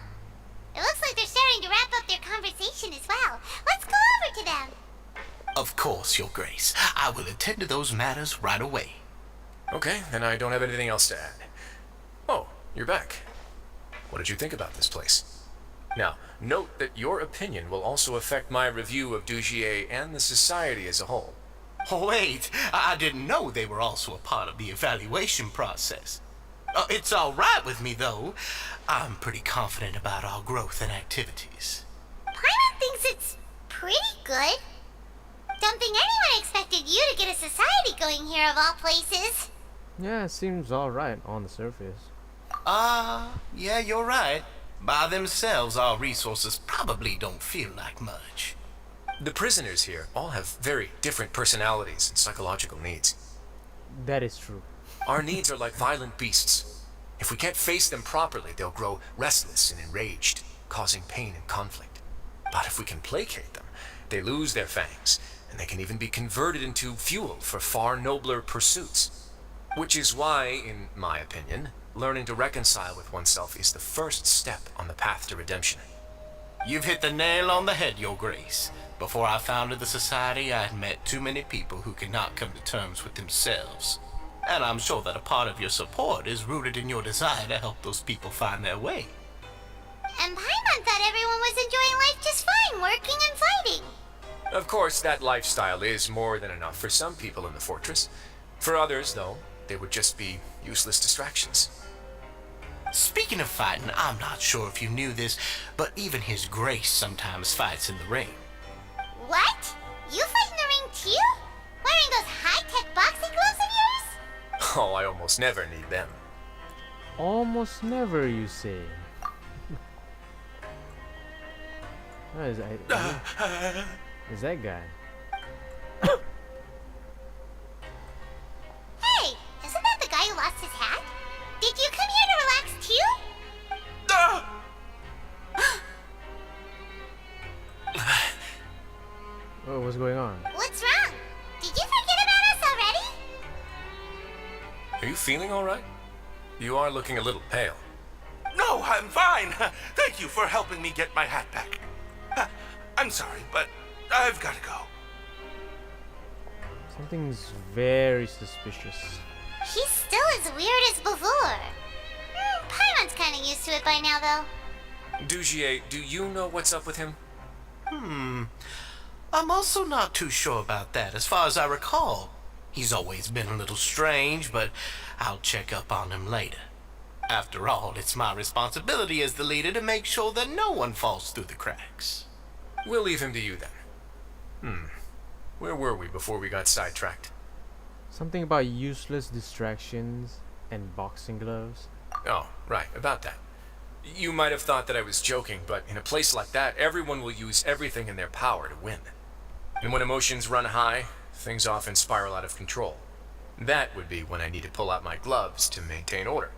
Speaker 2: It looks like they're starting to wrap up their conversation as well. Let's go over to them.
Speaker 12: Of course, Your Grace. I will attend to those matters right away.
Speaker 6: Okay, then I don't have anything else to add. Oh, you're back. What did you think about this place? Now, note that your opinion will also affect my review of Dugier and the Society as a whole.
Speaker 12: Wait, I didn't know they were also a part of the evaluation process. It's all right with me, though. I'm pretty confident about our growth and activities.
Speaker 2: Paimon thinks it's pretty good. Don't think anyone expected you to get a society going here of all places.
Speaker 1: Yeah, it seems alright on the surface.
Speaker 12: Yeah, you're right. By themselves, our resources probably don't feel like much.
Speaker 6: The prisoners here all have very different personalities and psychological needs.
Speaker 1: That is true.
Speaker 6: Our needs are like violent beasts. If we can't face them properly, they'll grow restless and enraged, causing pain and conflict. But if we can placate them, they lose their fangs, and they can even be converted into fuel for far nobler pursuits. Which is why, in my opinion, learning to reconcile with oneself is the first step on the path to redemption.
Speaker 12: You've hit the nail on the head, Your Grace. Before I founded the Society, I had met too many people who could not come to terms with themselves. And I'm sure that a part of your support is rooted in your desire to help those people find their way.
Speaker 2: And Paimon thought everyone was enjoying life just fine, working and fighting.
Speaker 6: Of course, that lifestyle is more than enough for some people in the fortress. For others, though, they would just be useless distractions.
Speaker 12: Speaking of fighting, I'm not sure if you knew this, but even His Grace sometimes fights in the ring.
Speaker 2: What? You fight in the ring too? Wearing those high-tech boxing gloves of yours?
Speaker 6: Oh, I almost never need them.
Speaker 1: Almost never, you say. What is that? Is that guy?
Speaker 2: Hey, isn't that the guy who lost his hat? Did you come here to relax too?
Speaker 1: Oh, what's going on?
Speaker 2: What's wrong? Did you forget about us already?
Speaker 6: Are you feeling all right? You are looking a little pale.
Speaker 5: No, I'm fine. Thank you for helping me get my hat back. I'm sorry, but I've got to go.
Speaker 1: Something's very suspicious.
Speaker 2: He's still as weird as before. Paimon's kind of used to it by now, though.
Speaker 6: Dugier, do you know what's up with him?
Speaker 12: I'm also not too sure about that. As far as I recall, he's always been a little strange, but I'll check up on him later. After all, it's my responsibility as the leader to make sure that no one falls through the cracks.
Speaker 6: We'll leave him to you then. Where were we before we got sidetracked?
Speaker 1: Something about useless distractions and boxing gloves.
Speaker 6: Oh, right, about that. You might have thought that I was joking, but in a place like that, everyone will use everything in their power to win. And when emotions run high, things often spiral out of control. That would be when I need to pull out my gloves to maintain order.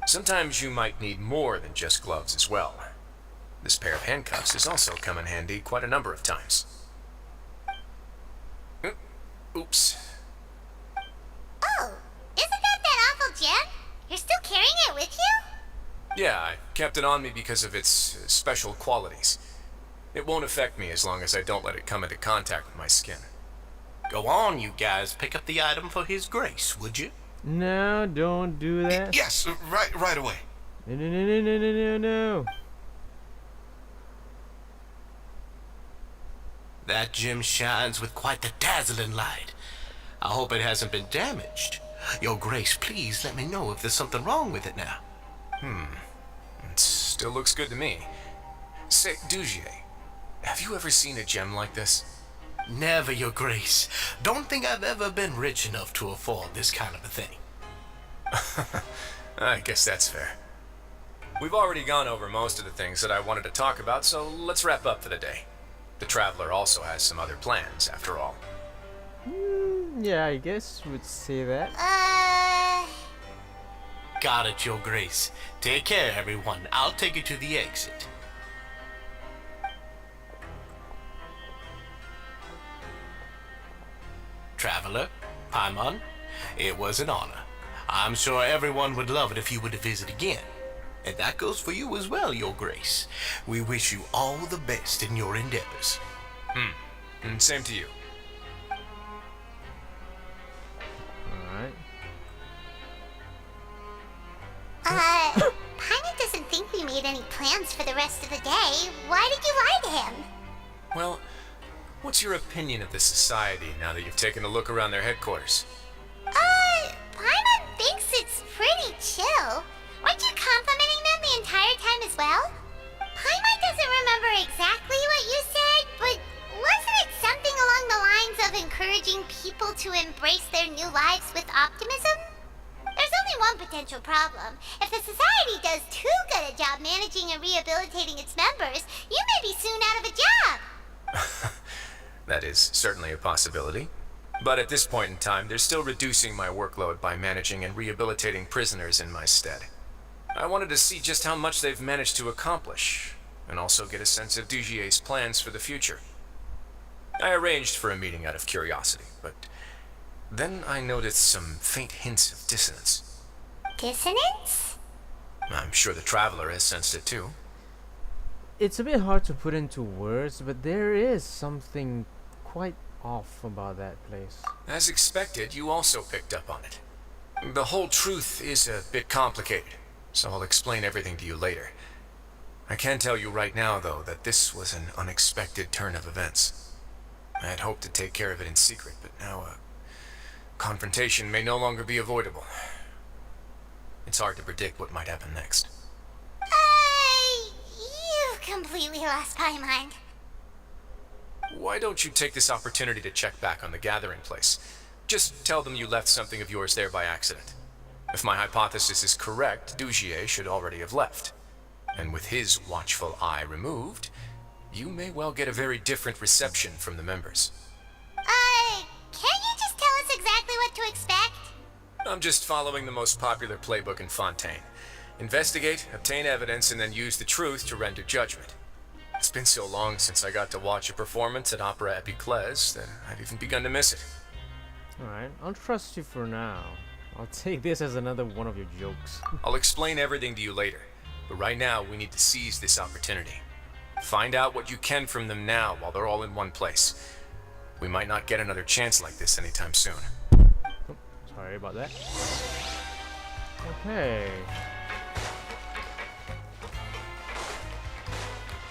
Speaker 6: Sometimes you might need more than just gloves as well. This pair of handcuffs has also come in handy quite a number of times. Oops.
Speaker 2: Oh, isn't that awful gem? You're still carrying it with you?
Speaker 6: Yeah, I kept it on me because of its special qualities. It won't affect me as long as I don't let it come into contact with my skin.
Speaker 12: Go on, you guys. Pick up the item for His Grace, would you?
Speaker 1: No, don't do that.
Speaker 9: Yes, right away.
Speaker 1: No.
Speaker 12: That gem shines with quite the dazzling light. I hope it hasn't been damaged. Your Grace, please let me know if there's something wrong with it now.
Speaker 6: It still looks good to me. Say, Dugier, have you ever seen a gem like this?
Speaker 12: Never, Your Grace. Don't think I've ever been rich enough to afford this kind of a thing.
Speaker 6: I guess that's fair. We've already gone over most of the things that I wanted to talk about, so let's wrap up for the day. The Traveler also has some other plans, after all.
Speaker 1: Yeah, I guess we'd say that.
Speaker 12: got it, Your Grace. Take care, everyone. I'll take you to the exit. Traveler, Paimon, it was an honor. I'm sure everyone would love it if you were to visit again. And that goes for you as well, Your Grace. We wish you all the best in your endeavors.
Speaker 6: And same to you.
Speaker 1: Alright.
Speaker 2: Paimon doesn't think we made any plans for the rest of the day. Why did you lie to him?
Speaker 6: Well, what's your opinion of the society now that you've taken a look around their headquarters?
Speaker 2: Paimon thinks it's pretty chill. Weren't you complimenting them the entire time as well? Paimon doesn't remember exactly what you said, but wasn't it something along the lines of encouraging people to embrace their new lives with optimism? There's only one potential problem. If the society does too good a job managing and rehabilitating its members, you may be soon out of a job.
Speaker 6: That is certainly a possibility. But at this point in time, they're still reducing my workload by managing and rehabilitating prisoners in my stead. I wanted to see just how much they've managed to accomplish, and also get a sense of Dugier's plans for the future. I arranged for a meeting out of curiosity, but then I noticed some faint hints of dissonance.
Speaker 2: Dissonance?
Speaker 6: I'm sure the Traveler has sensed it too.
Speaker 1: It's a bit hard to put into words, but there is something quite off about that place.
Speaker 6: As expected, you also picked up on it. The whole truth is a bit complicated, so I'll explain everything to you later. I can tell you right now, though, that this was an unexpected turn of events. I had hoped to take care of it in secret, but now a confrontation may no longer be avoidable. It's hard to predict what might happen next.
Speaker 2: You've completely lost my mind.
Speaker 6: Why don't you take this opportunity to check back on the gathering place? Just tell them you left something of yours there by accident. If my hypothesis is correct, Dugier should already have left. And with his watchful eye removed, you may well get a very different reception from the members.
Speaker 2: Can't you just tell us exactly what to expect?
Speaker 6: I'm just following the most popular playbook in Fontaine. Investigate, obtain evidence, and then use the truth to render judgment. It's been so long since I got to watch a performance at Opera Epiclese that I've even begun to miss it.
Speaker 1: Alright, I'll trust you for now. I'll take this as another one of your jokes.
Speaker 6: I'll explain everything to you later, but right now we need to seize this opportunity. Find out what you can from them now while they're all in one place. We might not get another chance like this anytime soon.
Speaker 1: Oh, sorry about that. Okay.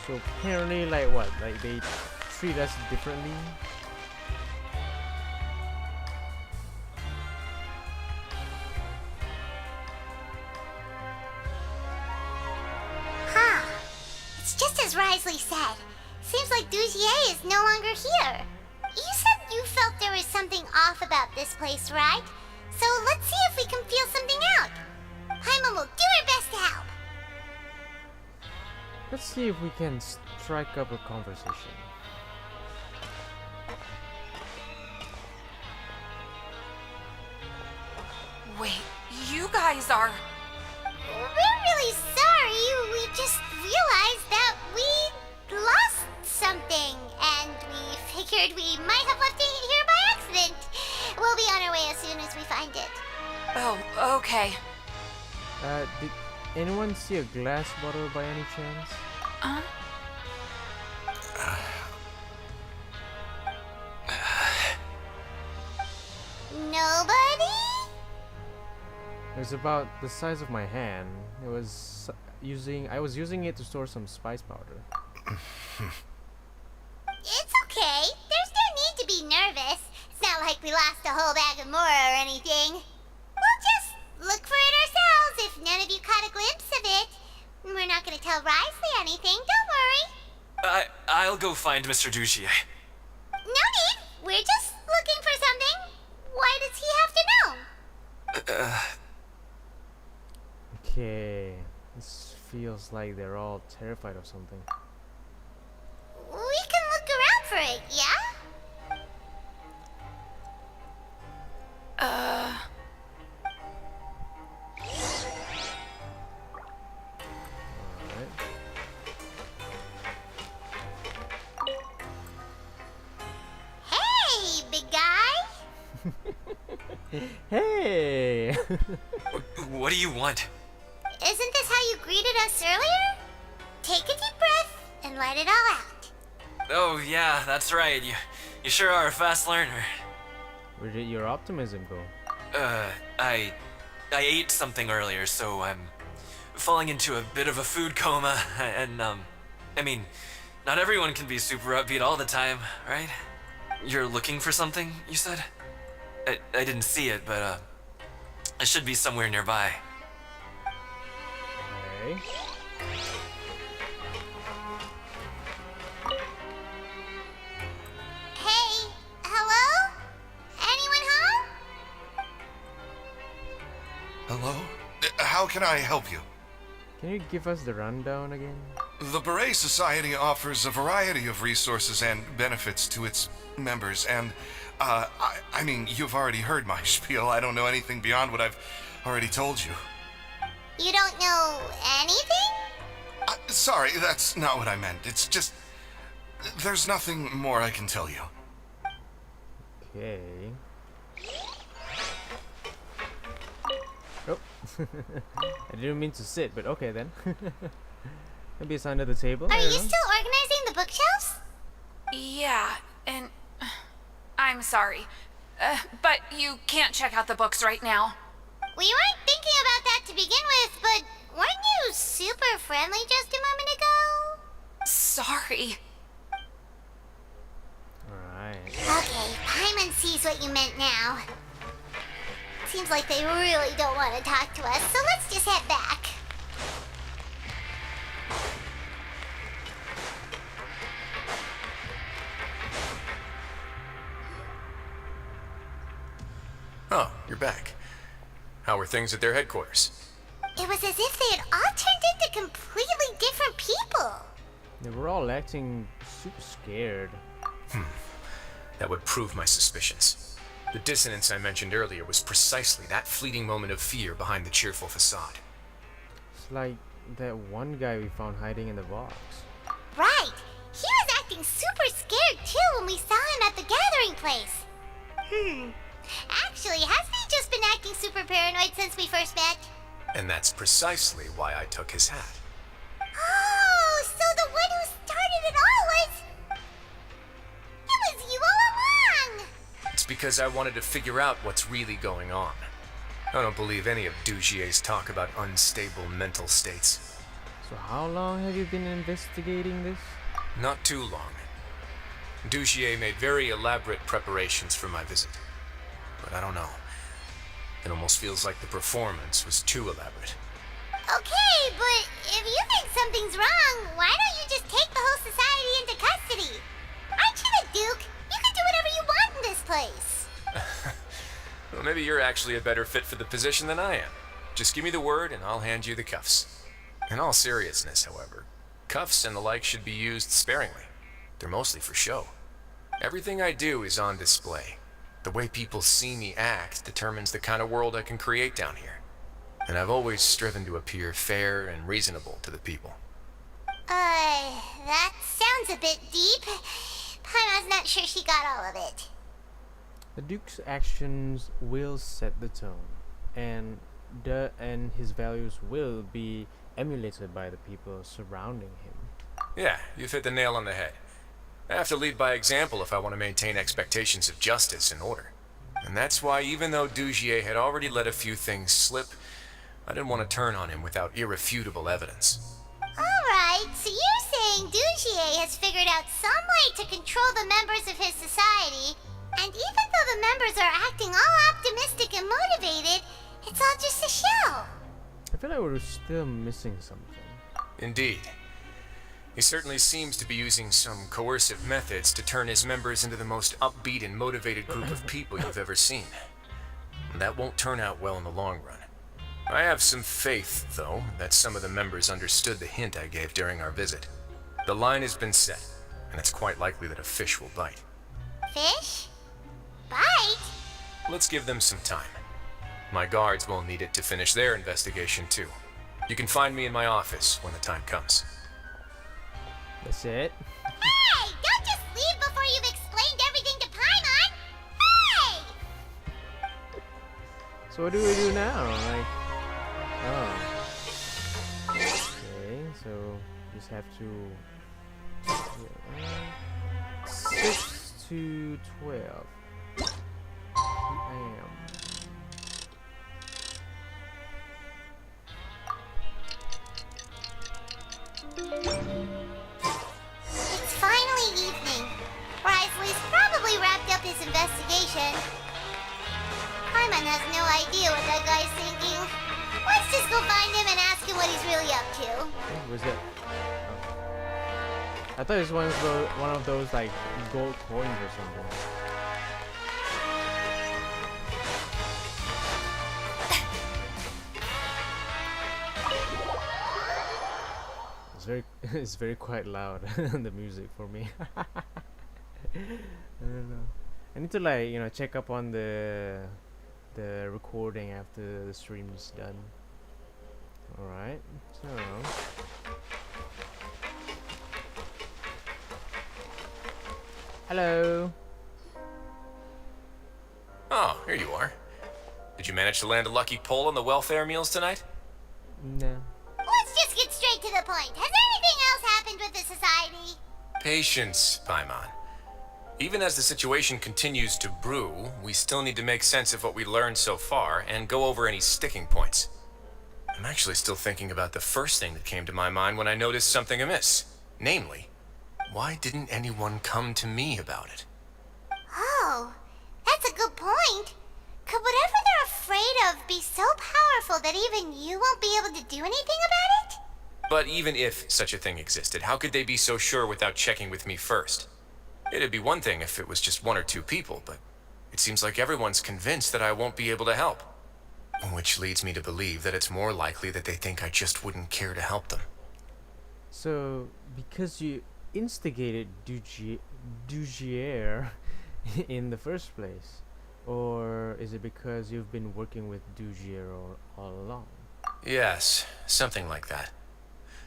Speaker 1: So apparently, like what? Like they treat us differently?
Speaker 2: Huh. It's just as Wriothesley said. Seems like Dugier is no longer here. You said you felt there was something off about this place, right? So let's see if we can feel something out. Paimon will do her best to help.
Speaker 1: Let's see if we can strike up a conversation.
Speaker 10: Wait, you guys are...
Speaker 2: We're really sorry. We just realized that we lost something, and we figured we might have left it here by accident. We'll be on our way as soon as we find it.
Speaker 10: Oh, okay.
Speaker 1: Did anyone see a glass bottle by any chance?
Speaker 2: Nobody?
Speaker 1: It was about the size of my hand. I was using it to store some spice powder.
Speaker 2: It's okay. There's no need to be nervous. It's not like we lost a whole bag of more or anything. We'll just look for it ourselves if none of you caught a glimpse of it. We're not going to tell Wriothesley anything, don't worry.
Speaker 11: I'll go find Mr. Dugier.
Speaker 2: No need. We're just looking for something. Why does he have to know?
Speaker 1: Okay, this feels like they're all terrified of something.
Speaker 2: We can look around for it, yeah?
Speaker 1: Hey!
Speaker 11: What do you want?
Speaker 2: Isn't this how you greeted us earlier? Take a deep breath and let it all out.
Speaker 11: Oh, yeah, that's right. You sure are a fast learner.
Speaker 1: Where did your optimism go?
Speaker 11: I ate something earlier, so I'm falling into a bit of a food coma, and, I mean, not everyone can be super upbeat all the time, right? You're looking for something, you said? I didn't see it, but, it should be somewhere nearby.
Speaker 1: Okay.
Speaker 2: Hey, hello? Anyone home?
Speaker 9: Hello? How can I help you?
Speaker 1: Can you give us the rundown again?
Speaker 9: The Beret Society offers a variety of resources and benefits to its members, and, I mean, you've already heard my spiel. I don't know anything beyond what I've already told you.
Speaker 2: You don't know anything?
Speaker 9: Sorry, that's not what I meant. It's just... there's nothing more I can tell you.
Speaker 1: Okay. Oh. I didn't mean to sit, but okay then. Maybe it's under the table.
Speaker 2: Are
Speaker 1: I
Speaker 2: you
Speaker 1: don't know.
Speaker 2: still organizing the bookshelves?
Speaker 10: Yeah, and I'm sorry, but you can't check out the books right now.
Speaker 2: We weren't thinking about that to begin with, but weren't you super friendly just a moment ago?
Speaker 10: Sorry.
Speaker 1: Alright.
Speaker 2: Okay, Paimon sees what you meant now. Seems like they really don't want to talk to us, so let's just head back.
Speaker 6: Oh, you're back. How were things at their headquarters?
Speaker 2: It was as if they had all turned into completely different people.
Speaker 1: They were all acting super scared.
Speaker 6: That would prove my suspicions. The dissonance I mentioned earlier was precisely that fleeting moment of fear behind the cheerful facade.
Speaker 1: It's like that one guy we found hiding in the box.
Speaker 2: Right. He was acting super scared too when we saw him at the gathering place. Actually, hasn't he just been acting super paranoid since we first met?
Speaker 6: And that's precisely why I took his hat.
Speaker 2: Oh, so the one who started it all was... It was you all along!
Speaker 6: It's because I wanted to figure out what's really going on. I don't believe any of Dugier's talk about unstable mental states.
Speaker 1: So how long have you been investigating this?
Speaker 6: Not too long. Dugier made very elaborate preparations for my visit. But I don't know. It almost feels like the performance was too elaborate.
Speaker 2: Okay, but if you think something's wrong, why don't you just take the whole society into custody? Aren't you the Duke? You can do whatever you want in this place.
Speaker 6: Well, maybe you're actually a better fit for the position than I am. Just give me the word and I'll hand you the cuffs. In all seriousness, however, cuffs and the like should be used sparingly. They're mostly for show. Everything I do is on display. The way people see me act determines the kind of world I can create down here. And I've always striven to appear fair and reasonable to the people.
Speaker 2: That sounds a bit deep. Paimon's not sure she got all of it.
Speaker 1: The Duke's actions will set the tone, and his values will be emulated by the people surrounding him.
Speaker 6: Yeah, you've hit the nail on the head. I have to lead by example if I want to maintain expectations of justice and order. And that's why, even though Dugier had already let a few things slip, I didn't want to turn on him without irrefutable evidence.
Speaker 2: Alright, so you're saying Dugier has figured out some way to control the members of his society, and even though the members are acting all optimistic and motivated, it's all just a show.
Speaker 1: I feel like we're still missing something.
Speaker 6: Indeed. He certainly seems to be using some coercive methods to turn his members into the most upbeat and motivated group of people you've ever seen. And that won't turn out well in the long run. I have some faith, though, that some of the members understood the hint I gave during our visit. The line has been set, and it's quite likely that a fish will bite.
Speaker 2: Fish? Bite?
Speaker 6: Let's give them some time. My guards will need it to finish their investigation, too. You can find me in my office when the time comes.
Speaker 1: That's it.
Speaker 2: Hey! Don't just leave before you've explained everything to Paimon! Hey!
Speaker 1: So what do we do now? Like, oh, okay. So just have to 6 to 12 p.m.
Speaker 2: It's finally evening. Wriothesley's probably wrapped up his investigation. Paimon has no idea what that guy's thinking. Let's just go find him and ask him what he's really up to.
Speaker 1: What was that? Oh. I thought it was one of those like gold coins or something. It's very quite loud the music for me. I don't know. I need to like check up on the recording after the stream is done. All right, so hello.
Speaker 6: Oh, here you are. Did you manage to land a lucky pull on the welfare meals tonight?
Speaker 1: No.
Speaker 2: Let's just get straight to the point. Has anything else happened with the society?
Speaker 6: Patience, Paimon. Even as the situation continues to brew, we still need to make sense of what we learned so far and go over any sticking points. I'm actually still thinking about the first thing that came to my mind when I noticed something amiss. Namely, why didn't anyone come to me about it?
Speaker 2: Oh, that's a good point. Could whatever they're afraid of be so powerful that even you won't be able to do anything about it?
Speaker 6: But even if such a thing existed, how could they be so sure without checking with me first? It'd be one thing if it was just 1 or 2 people, but it seems like everyone's convinced that I won't be able to help. Which leads me to believe that it's more likely that they think I just wouldn't care to help them.
Speaker 1: So, because you instigated Dugier in the first place? Or is it because you've been working with Dugier all along?
Speaker 6: Yes, something like that.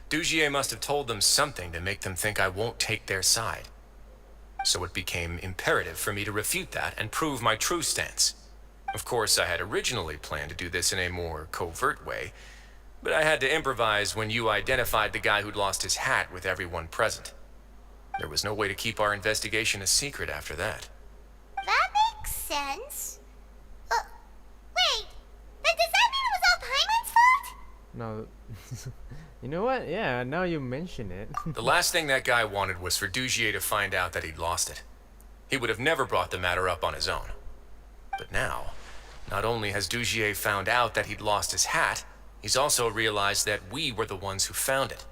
Speaker 6: Dugier must have told them something to make them think I won't take their side. So it became imperative for me to refute that and prove my true stance. Of course, I had originally planned to do this in a more covert way, but I had to improvise when you identified the guy who'd lost his hat with everyone present. There was no way to keep our investigation a secret after that.
Speaker 2: That makes sense. Wait, then does that mean it was all Paimon's fault?
Speaker 1: No. You know what? Yeah, now you mention it.
Speaker 6: The last thing that guy wanted was for Dugier to find out that he'd lost it. He would have never brought the matter up on his own. But now, not only has Dugier found out that he'd lost his hat, he's also realized that we were the ones who found it.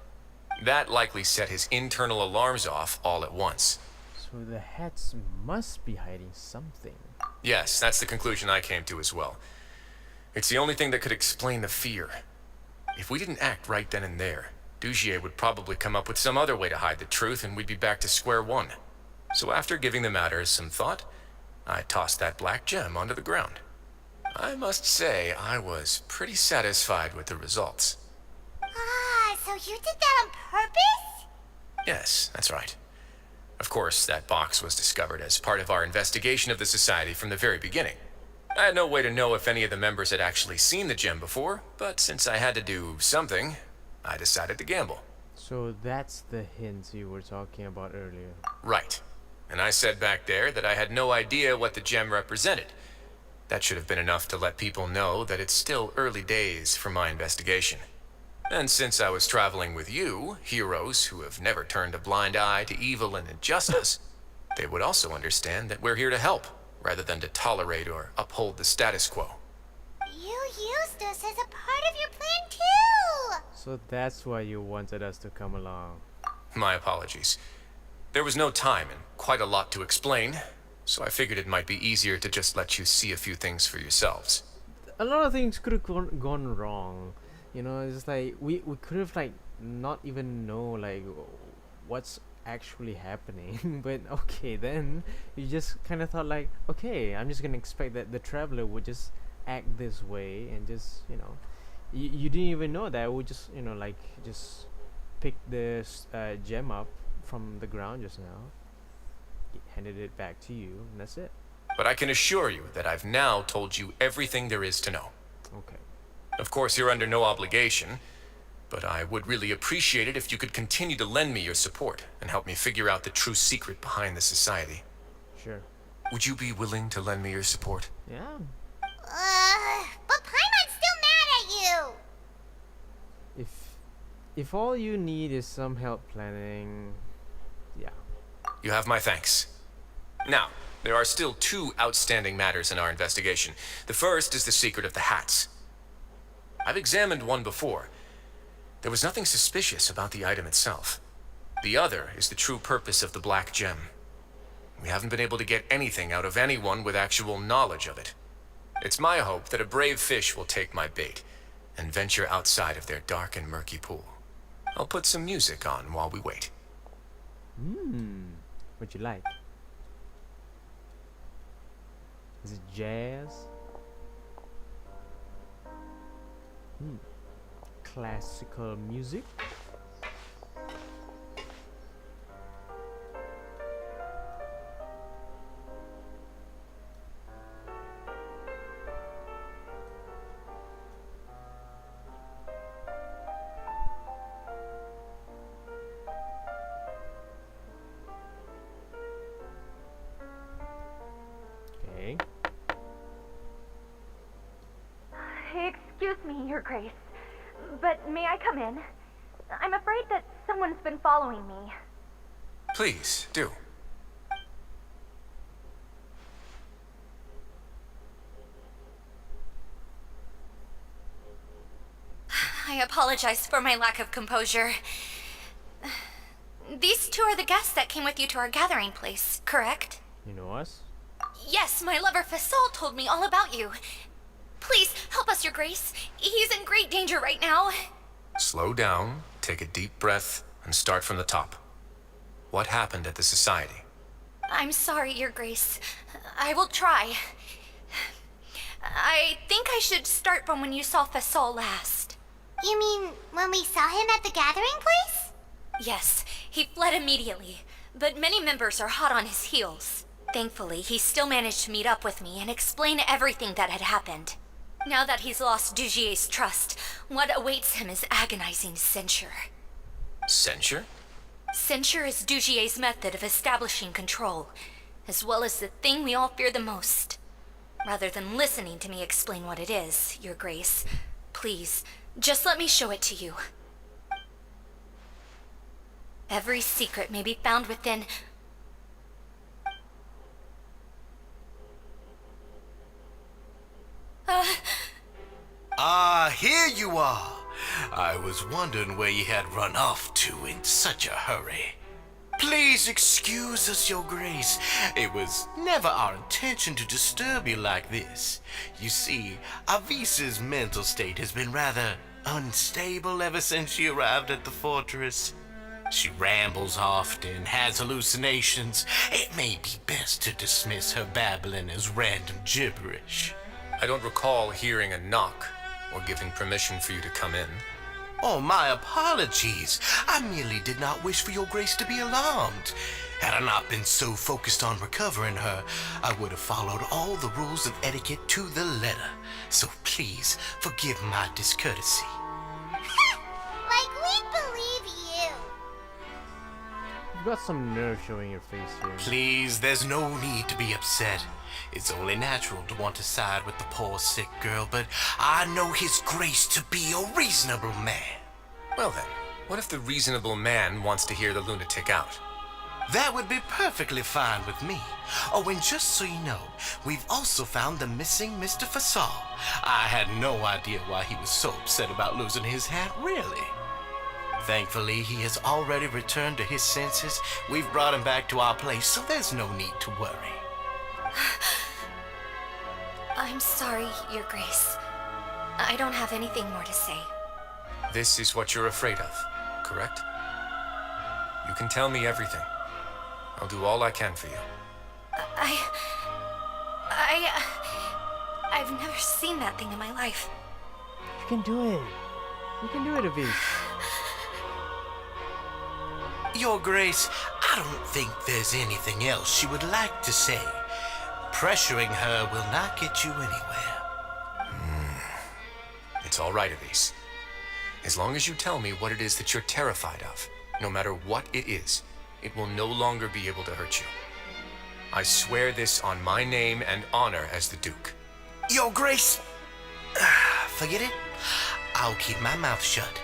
Speaker 6: That likely set his internal alarms off all at once.
Speaker 1: So the hats must be hiding something.
Speaker 6: Yes, that's the conclusion I came to as well. It's the only thing that could explain the fear. If we didn't act right then and there, Dugier would probably come up with some other way to hide the truth and we'd be back to square one. So after giving the matter some thought, I tossed that black gem onto the ground. I must say, I was pretty satisfied with the results.
Speaker 2: Ah, so you did that on purpose?
Speaker 6: Yes, that's right. Of course, that box was discovered as part of our investigation of the society from the very beginning. I had no way to know if any of the members had actually seen the gem before, but since I had to do something, I decided to gamble.
Speaker 1: So that's the hint you were talking about earlier.
Speaker 6: Right. And I said back there that I had no idea what the gem represented. That should have been enough to let people know that it's still early days for my investigation. And since I was traveling with you, heroes who have never turned a blind eye to evil and injustice, they would also understand that we're here to help, rather than to tolerate or uphold the status quo.
Speaker 2: You used us as a part of your plan too!
Speaker 1: So that's why you wanted us to come along.
Speaker 6: My apologies. There was no time and quite a lot to explain, so I figured it might be easier to just let you see a few things for yourselves.
Speaker 1: A lot of things could have gone wrong. You know, it's like we could have like not even know like what's actually happening. But okay, then you just kind of thought like, okay, I'm just gonna expect that the traveler would just act this way and just, you know, you didn't even know that. We just, you know, like just pick this gem up from the ground just now, handed it back to you, and that's it.
Speaker 6: but I can assure you that I've now told you everything there is to know.
Speaker 1: Okay.
Speaker 6: Of course, you're under no obligation, but I would really appreciate it if you could continue to lend me your support and help me figure out the true secret behind the society.
Speaker 1: Sure.
Speaker 6: Would you be willing to lend me your support?
Speaker 1: Yeah.
Speaker 2: But Paimon's still mad at you.
Speaker 1: If all you need is some help planning, yeah.
Speaker 6: You have my thanks. Now, there are still 2 outstanding matters in our investigation. The first is the secret of the hats. I've examined one before. There was nothing suspicious about the item itself. The other is the true purpose of the black gem. We haven't been able to get anything out of anyone with actual knowledge of it. It's my hope that a brave fish will take my bait and venture outside of their dark and murky pool. I'll put some music on while we wait.
Speaker 1: What you like? Is it jazz? Classical music? Okay.
Speaker 13: Excuse me, Your Grace, but may I come in? I'm afraid that someone's been following me.
Speaker 6: Please, do.
Speaker 14: I apologize for my lack of composure. These 2 are the guests that came with you to our gathering place, correct?
Speaker 1: You know us?
Speaker 14: Yes, my lover Fasol told me all about you. Please, help us, Your Grace. He's in great danger right now.
Speaker 6: Slow down, take a deep breath, and start from the top. What happened at the society?
Speaker 14: I'm sorry, Your Grace. I will try. I think I should start from when you saw Fasol last.
Speaker 2: You mean when we saw him at the gathering place?
Speaker 14: Yes, he fled immediately, but many members are hot on his heels. Thankfully, he still managed to meet up with me and explain everything that had happened. Now that he's lost Dugier's trust, what awaits him is agonizing censure.
Speaker 6: Censure?
Speaker 14: Censure is Dugier's method of establishing control, as well as the thing we all fear the most. Rather than listening to me explain what it is, Your Grace, please, just let me show it to you. Every secret may be found within...
Speaker 12: Here you are. I was wondering where you had run off to in such a hurry. Please excuse us, Your Grace. It was never our intention to disturb you like this. You see, Avisa's mental state has been rather unstable ever since she arrived at the fortress. She rambles often, has hallucinations. It may be best to dismiss her babbling as random gibberish.
Speaker 6: I don't recall hearing a knock or giving permission for you to come in.
Speaker 12: Oh, my apologies. I merely did not wish for Your Grace to be alarmed. Had I not been so focused on recovering her, I would have followed all the rules of etiquette to the letter. So please, forgive my discourtesy.
Speaker 2: Like we'd believe you.
Speaker 1: You've got some nerve showing your face here.
Speaker 12: Please, there's no need to be upset. It's only natural to want to side with the poor sick girl, but I know His Grace to be a reasonable man.
Speaker 6: Well then, what if the reasonable man wants to hear the lunatic out?
Speaker 12: That would be perfectly fine with me. Oh, and just so you know, we've also found the missing Mr. Fasol. I had no idea why he was so upset about losing his hat, really. Thankfully, he has already returned to his senses. We've brought him back to our place, so there's no need to worry.
Speaker 14: I'm sorry, Your Grace. I don't have anything more to say.
Speaker 6: This is what you're afraid of, correct? You can tell me everything. I'll do all I can for you.
Speaker 14: I've never seen that thing in my life.
Speaker 1: You can do it. You can do it, Avis.
Speaker 12: Your Grace, I don't think there's anything else she would like to say. Pressuring her will not get you anywhere.
Speaker 6: It's all right, Elise. As long as you tell me what it is that you're terrified of, no matter what it is, it will no longer be able to hurt you. I swear this on my name and honor as the Duke.
Speaker 12: Your Grace, forget it. I'll keep my mouth shut.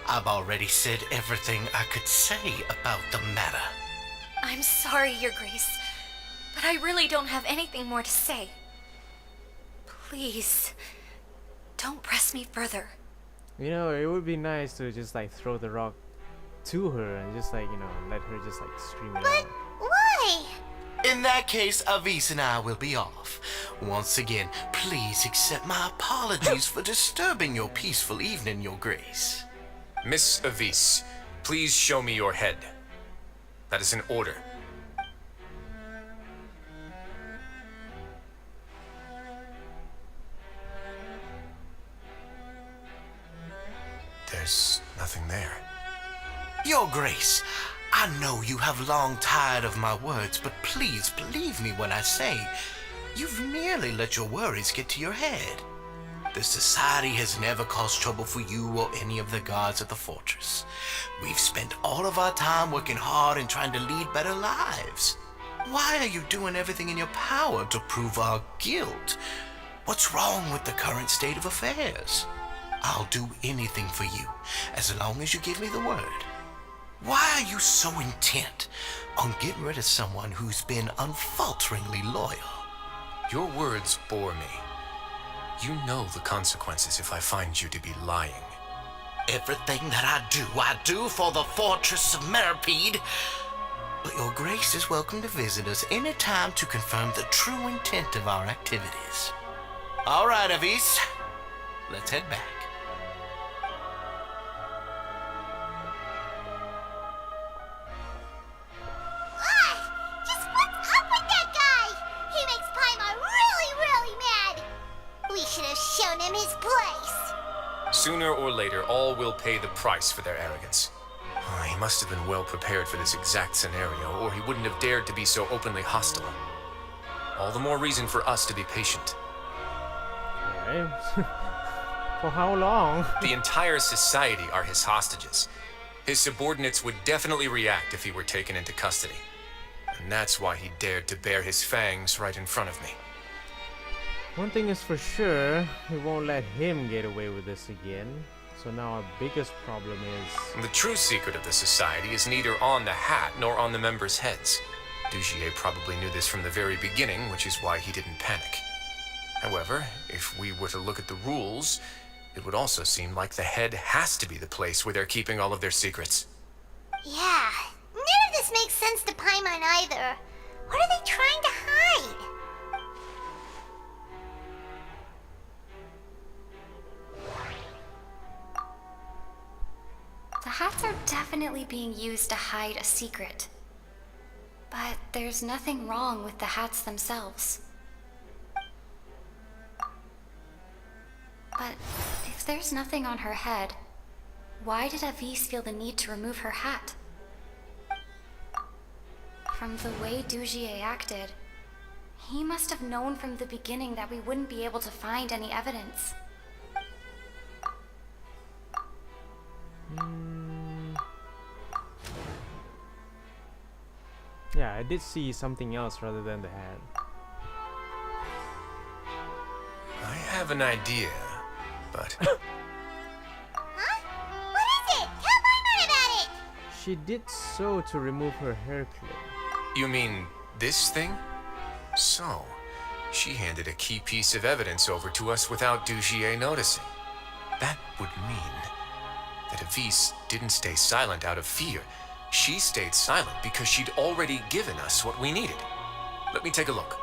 Speaker 12: I've already said everything I could say about the matter.
Speaker 14: I'm sorry, Your Grace, but I really don't have anything more to say. Please, don't press me further.
Speaker 1: You know, it would be nice to just like throw the rock to her and just like, you know, let her just like scream it out.
Speaker 2: Why?
Speaker 12: In that case, Avis and I will be off. Once again, please accept my apologies for disturbing your peaceful evening, Your Grace.
Speaker 6: Miss Avis, please show me your head. That is an order. There's nothing there.
Speaker 12: Your Grace, I know you have long tired of my words, but please believe me when I say you've nearly let your worries get to your head. The Society has never caused trouble for you or any of the guards at the fortress. We've spent all of our time working hard and trying to lead better lives. Why are you doing everything in your power to prove our guilt? What's wrong with the current state of affairs? I'll do anything for you, as long as you give me the word. Why are you so intent on getting rid of someone who's been unfalteringly loyal?
Speaker 6: Your words bore me. You know the consequences if I find you to be lying.
Speaker 12: Everything that I do for the Fortress of Meripede. But Your Grace is welcome to visit us any time to confirm the true intent of our activities. All right, Avis. Let's head back.
Speaker 2: Just what's up with that guy? He makes Paimon really, really mad. We should have shown him his place.
Speaker 6: Sooner or later, all will pay the price for their arrogance. Oh, he must have been well prepared for this exact scenario, or he wouldn't have dared to be so openly hostile. All the more reason for us to be patient.
Speaker 1: Okay. For how long?
Speaker 6: The entire society are his hostages. His subordinates would definitely react if he were taken into custody. And that's why he dared to bare his fangs right in front of me.
Speaker 1: One thing is for sure, we won't let him get away with this again. So now our biggest problem is...
Speaker 6: The true secret of the society is neither on the hat nor on the members' heads. Dugier probably knew this from the very beginning, which is why he didn't panic. However, if we were to look at the rules, it would also seem like the head has to be the place where they're keeping all of their secrets.
Speaker 2: Yeah, none of this makes sense to Paimon either. What are they trying to hide?
Speaker 15: The hats are definitely being used to hide a secret. But there's nothing wrong with the hats themselves. But if there's nothing on her head, why did Avis feel the need to remove her hat? From the way Dugier acted, he must have known from the beginning that we wouldn't be able to find any evidence.
Speaker 1: Yeah, I did see something else rather than the hat.
Speaker 6: I have an idea, but...
Speaker 2: Huh? What is it? Tell Paimon about it!
Speaker 1: She did so to remove her hair clip.
Speaker 6: You mean this thing? So, she handed a key piece of evidence over to us without Dugier noticing. That would mean that Avis didn't stay silent out of fear. She stayed silent because she'd already given us what we needed. Let me take a look.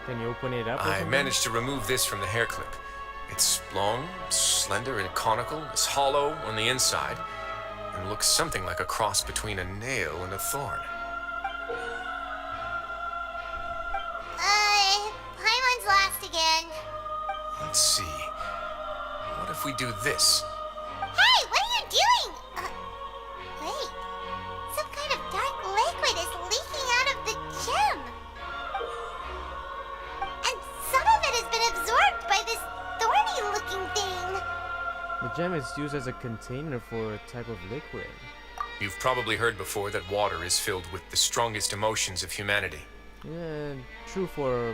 Speaker 1: Can you open it up?
Speaker 6: I managed to remove this from the hair clip. It's long, slender, and conical. It's hollow on the inside, and looks something like a cross between a nail and a thorn.
Speaker 2: Paimon's last again.
Speaker 6: Let's see. What if we do this?
Speaker 2: Hey, what are you doing? Wait. Some kind of dark
Speaker 1: The gem is used as a container for a type of liquid.
Speaker 6: You've probably heard before that water is filled with the strongest emotions of humanity.
Speaker 1: Yeah, true for,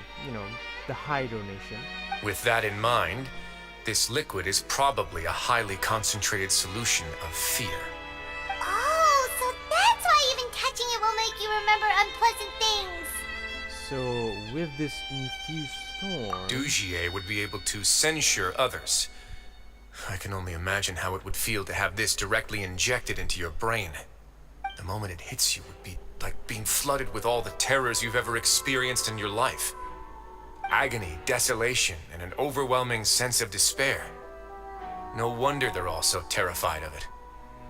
Speaker 1: the Hydro Nation.
Speaker 6: With that in mind, this liquid is probably a highly concentrated solution of fear.
Speaker 2: Oh, so that's why even touching it will make you remember unpleasant things.
Speaker 1: So, with this infused thorn...
Speaker 6: Dugier would be able to censure others. I can only imagine how it would feel to have this directly injected into your brain. The moment it hits you would be like being flooded with all the terrors you've ever experienced in your life. Agony, desolation, and an overwhelming sense of despair. No wonder they're all so terrified of it.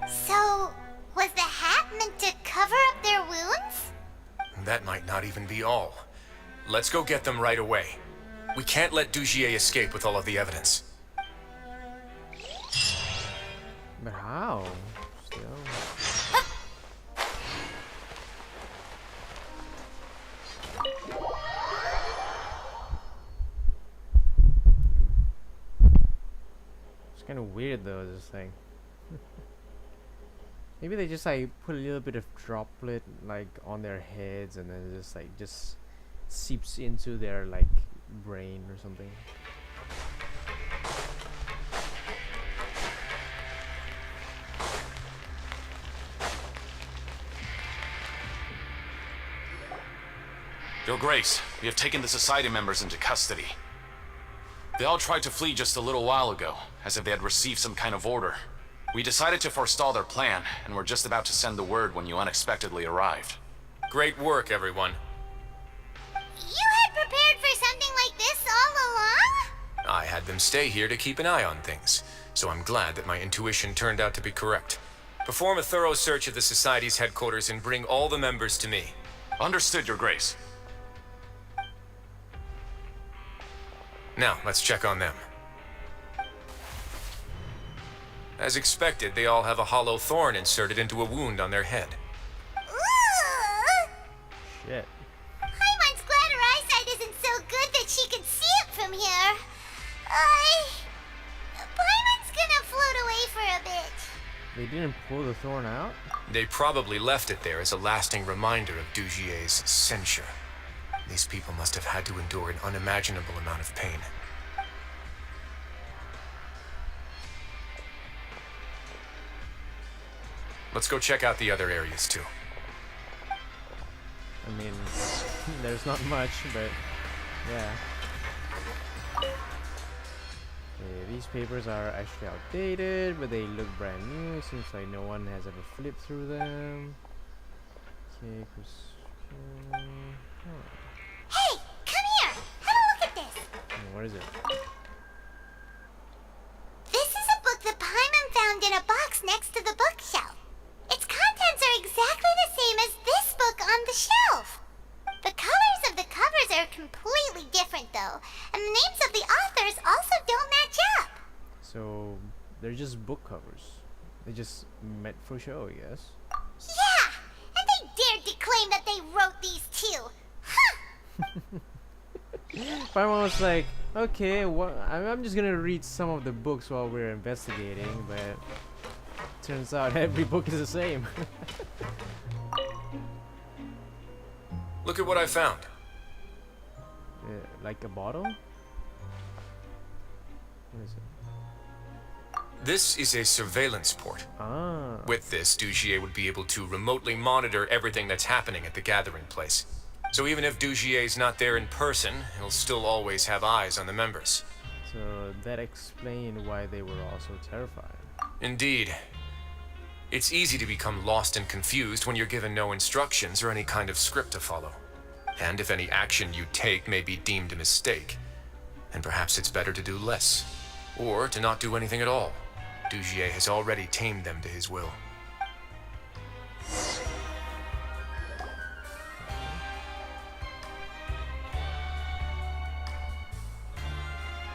Speaker 2: So, was the hat meant to cover up their wounds?
Speaker 6: That might not even be all. Let's go get them right away. We can't let Dugier escape with all of the evidence.
Speaker 1: But how? Still. It's kind of weird though, this thing. Maybe they just like put a little bit of droplet like on their heads and then just seeps into their like brain or something.
Speaker 16: Your Grace, we have taken the Society members into custody. They all tried to flee just a little while ago, as if they had received some kind of order. We decided to forestall their plan, and were just about to send the word when you unexpectedly arrived.
Speaker 6: Great work, everyone.
Speaker 2: You had prepared for something like this all along?
Speaker 6: I had them stay here to keep an eye on things, so I'm glad that my intuition turned out to be correct. Perform a thorough search of the Society's headquarters and bring all the members to me.
Speaker 16: Understood, Your Grace.
Speaker 6: Now, let's check on them. As expected, they all have a hollow thorn inserted into a wound on their head.
Speaker 2: Ooh.
Speaker 1: Shit.
Speaker 2: Paimon's glad her eyesight isn't so good that she can see it from here. Paimon's gonna float away for a bit.
Speaker 1: They didn't pull the thorn out?
Speaker 6: They probably left it there as a lasting reminder of Dugier's censure. These people must have had to endure an unimaginable amount of pain. Let's go check out the other areas too.
Speaker 1: I mean, there's not much, but yeah. Okay, these papers are actually outdated, but they look brand new. Seems like no one has ever flipped through them. Okay,
Speaker 2: Hey, come here! Have a look at this!
Speaker 1: What is it?
Speaker 2: This is a book that Paimon found in a box next to the bookshelf. Its contents are exactly the same as this book on the shelf. The colors of the covers are completely different though, and the names of the authors also don't match up.
Speaker 1: So, they're just book covers. They just meant for show, I guess.
Speaker 2: Yeah! And they dared to claim that they wrote these too.
Speaker 1: Paimon was like, okay, I'm just gonna read some of the books while we're investigating, but turns out every book is the same.
Speaker 6: Look at what I found.
Speaker 1: Like a bottle? What is it?
Speaker 6: This is a surveillance port.
Speaker 1: Ah.
Speaker 6: With this, Dugier would be able to remotely monitor everything that's happening at the gathering place. So even if Dugier's not there in person, he'll still always have eyes on the members.
Speaker 1: So that explained why they were all so terrified.
Speaker 6: Indeed. It's easy to become lost and confused when you're given no instructions or any kind of script to follow. And if any action you take may be deemed a mistake, then perhaps it's better to do less. Or to not do anything at all. Dugier has already tamed them to his will.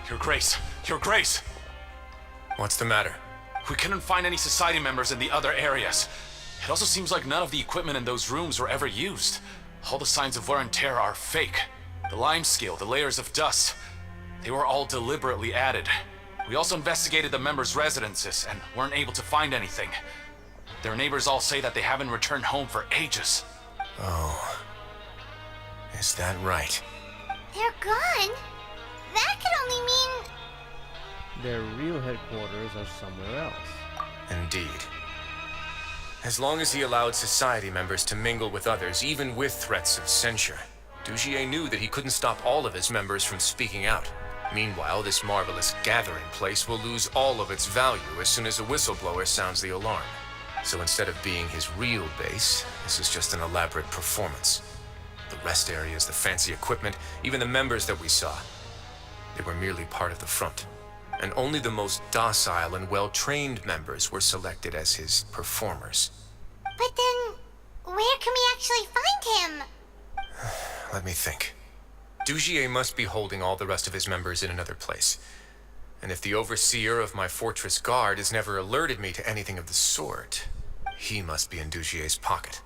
Speaker 16: Your Grace! Your Grace!
Speaker 6: What's the matter?
Speaker 16: We couldn't find any Society members in the other areas. It also seems like none of the equipment in those rooms were ever used. All the signs of wear and tear are fake. The lime scale, the layers of dust, they were all deliberately added. We also investigated the members' residences and weren't able to find anything. Their neighbors all say that they haven't returned home for ages.
Speaker 6: Oh. Is that right?
Speaker 2: They're gone? That could only mean...
Speaker 1: Their real headquarters are somewhere else.
Speaker 6: Indeed. As long as he allowed society members to mingle with others, even with threats of censure, Dugier knew that he couldn't stop all of his members from speaking out. Meanwhile, this marvelous gathering place will lose all of its value as soon as a whistleblower sounds the alarm. So instead of being his real base, this is just an elaborate performance. The rest areas, the fancy equipment, even the members that we saw, they were merely part of the front. And only the most docile and well-trained members were selected as his performers.
Speaker 2: But then, where can we actually find him?
Speaker 6: Let me think. Dugier must be holding all the rest of his members in another place. And if the overseer of my fortress guard has never alerted me to anything of the sort, he must be in Dugier's pocket.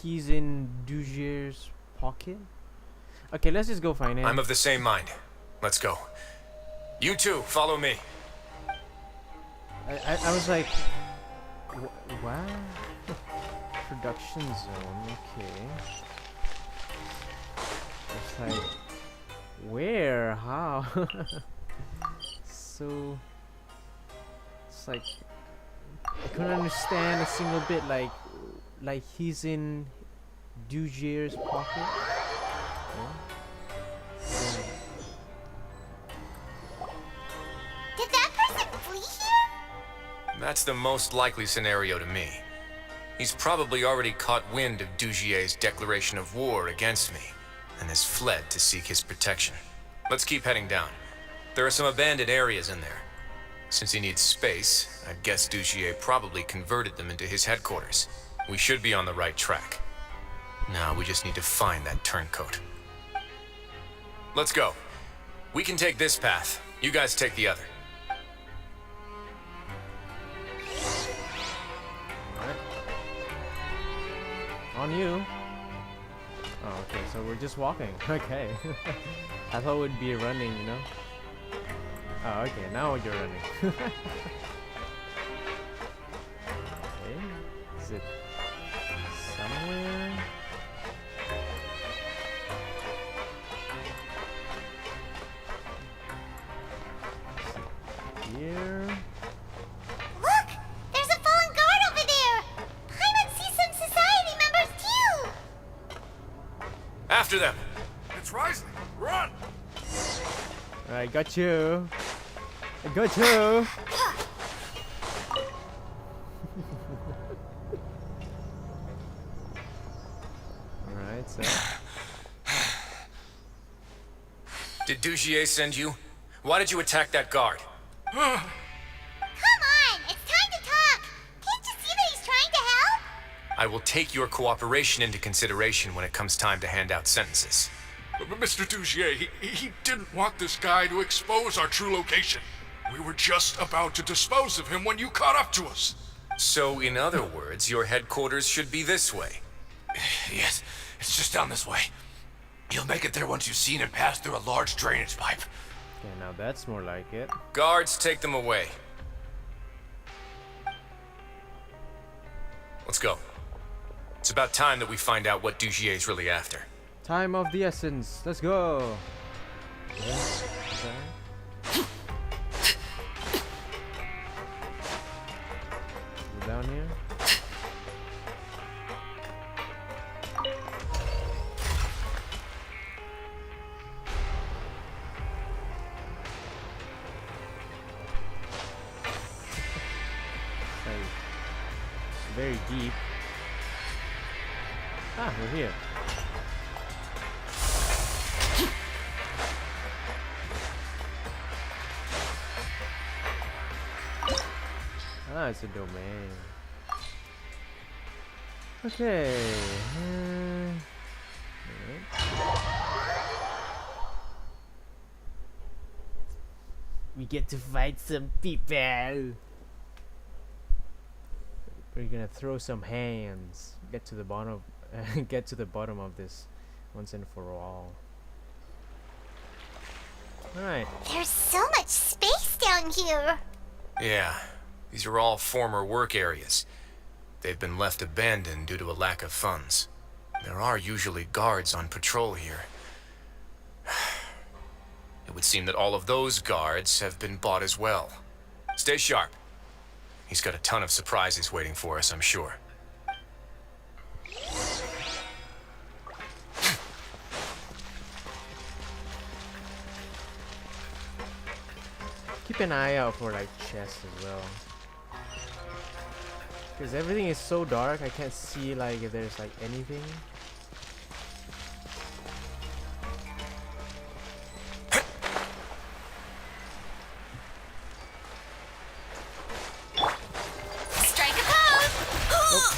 Speaker 1: He's in Dugier's pocket? Okay, let's just go find him.
Speaker 6: I'm of the same mind. Let's go. You two, follow me.
Speaker 1: I was like... What? Production zone, okay. It's like... Where? How? So... It's like... I couldn't understand a single bit, like he's in Dugier's pocket? Yeah.
Speaker 2: Did that person flee here?
Speaker 6: That's the most likely scenario to me. He's probably already caught wind of Dugier's declaration of war against me, and has fled to seek his protection. Let's keep heading down. There are some abandoned areas in there. Since he needs space, I guess Dugier probably converted them into his headquarters. We should be on the right track. Now we just need to find that turncoat. Let's go. We can take this path. You guys take the other.
Speaker 1: Alright. On you. Oh, okay, so we're just walking. Okay. I thought we'd be running, you know? Oh, okay, now you're running. Okay. Is it somewhere? Here.
Speaker 2: Look! There's a fallen guard over there! Paimon sees some society members too!
Speaker 6: After them!
Speaker 9: It's Wriothesley! Run!
Speaker 1: I got you. I got you. Alright, so.
Speaker 6: Did Dugier send you? Why did you attack that guard?
Speaker 2: Come on! It's time to talk! Can't you see that he's trying to help?
Speaker 6: I will take your cooperation into consideration when it comes time to hand out sentences.
Speaker 9: But Mr. Dugier, he didn't want this guy to expose our true location. We were just about to dispose of him when you caught up to us.
Speaker 6: So, in other words, your headquarters should be this way.
Speaker 5: Yes, it's just down this way. You'll make it there once you've seen him pass through a large drainage pipe.
Speaker 1: Okay, now that's more like it.
Speaker 6: Guards, take them away. Let's go. It's about time that we find out what Dugier's really after.
Speaker 1: Time of the essence. Let's go. Yeah, okay. Go down here. Very deep. Ah, we're here. Ah, it's a domain. Okay. We get to fight some people. We're gonna throw some hands. Get to the bottom. Get to the bottom of this once and for all. Alright.
Speaker 2: There's so much space down here.
Speaker 6: Yeah, these are all former work areas. They've been left abandoned due to a lack of funds. There are usually guards on patrol here. It would seem that all of those guards have been bought as well. Stay sharp. He's got a ton of surprises waiting for us, I'm sure.
Speaker 1: Keep an eye out for like chests as well. Because everything is so dark, I can't see like if there's like anything.
Speaker 2: Strike a pose!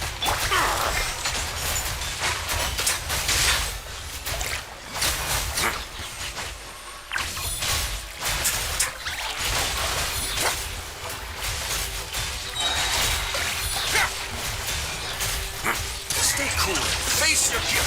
Speaker 6: Stay cool. Face your guilt.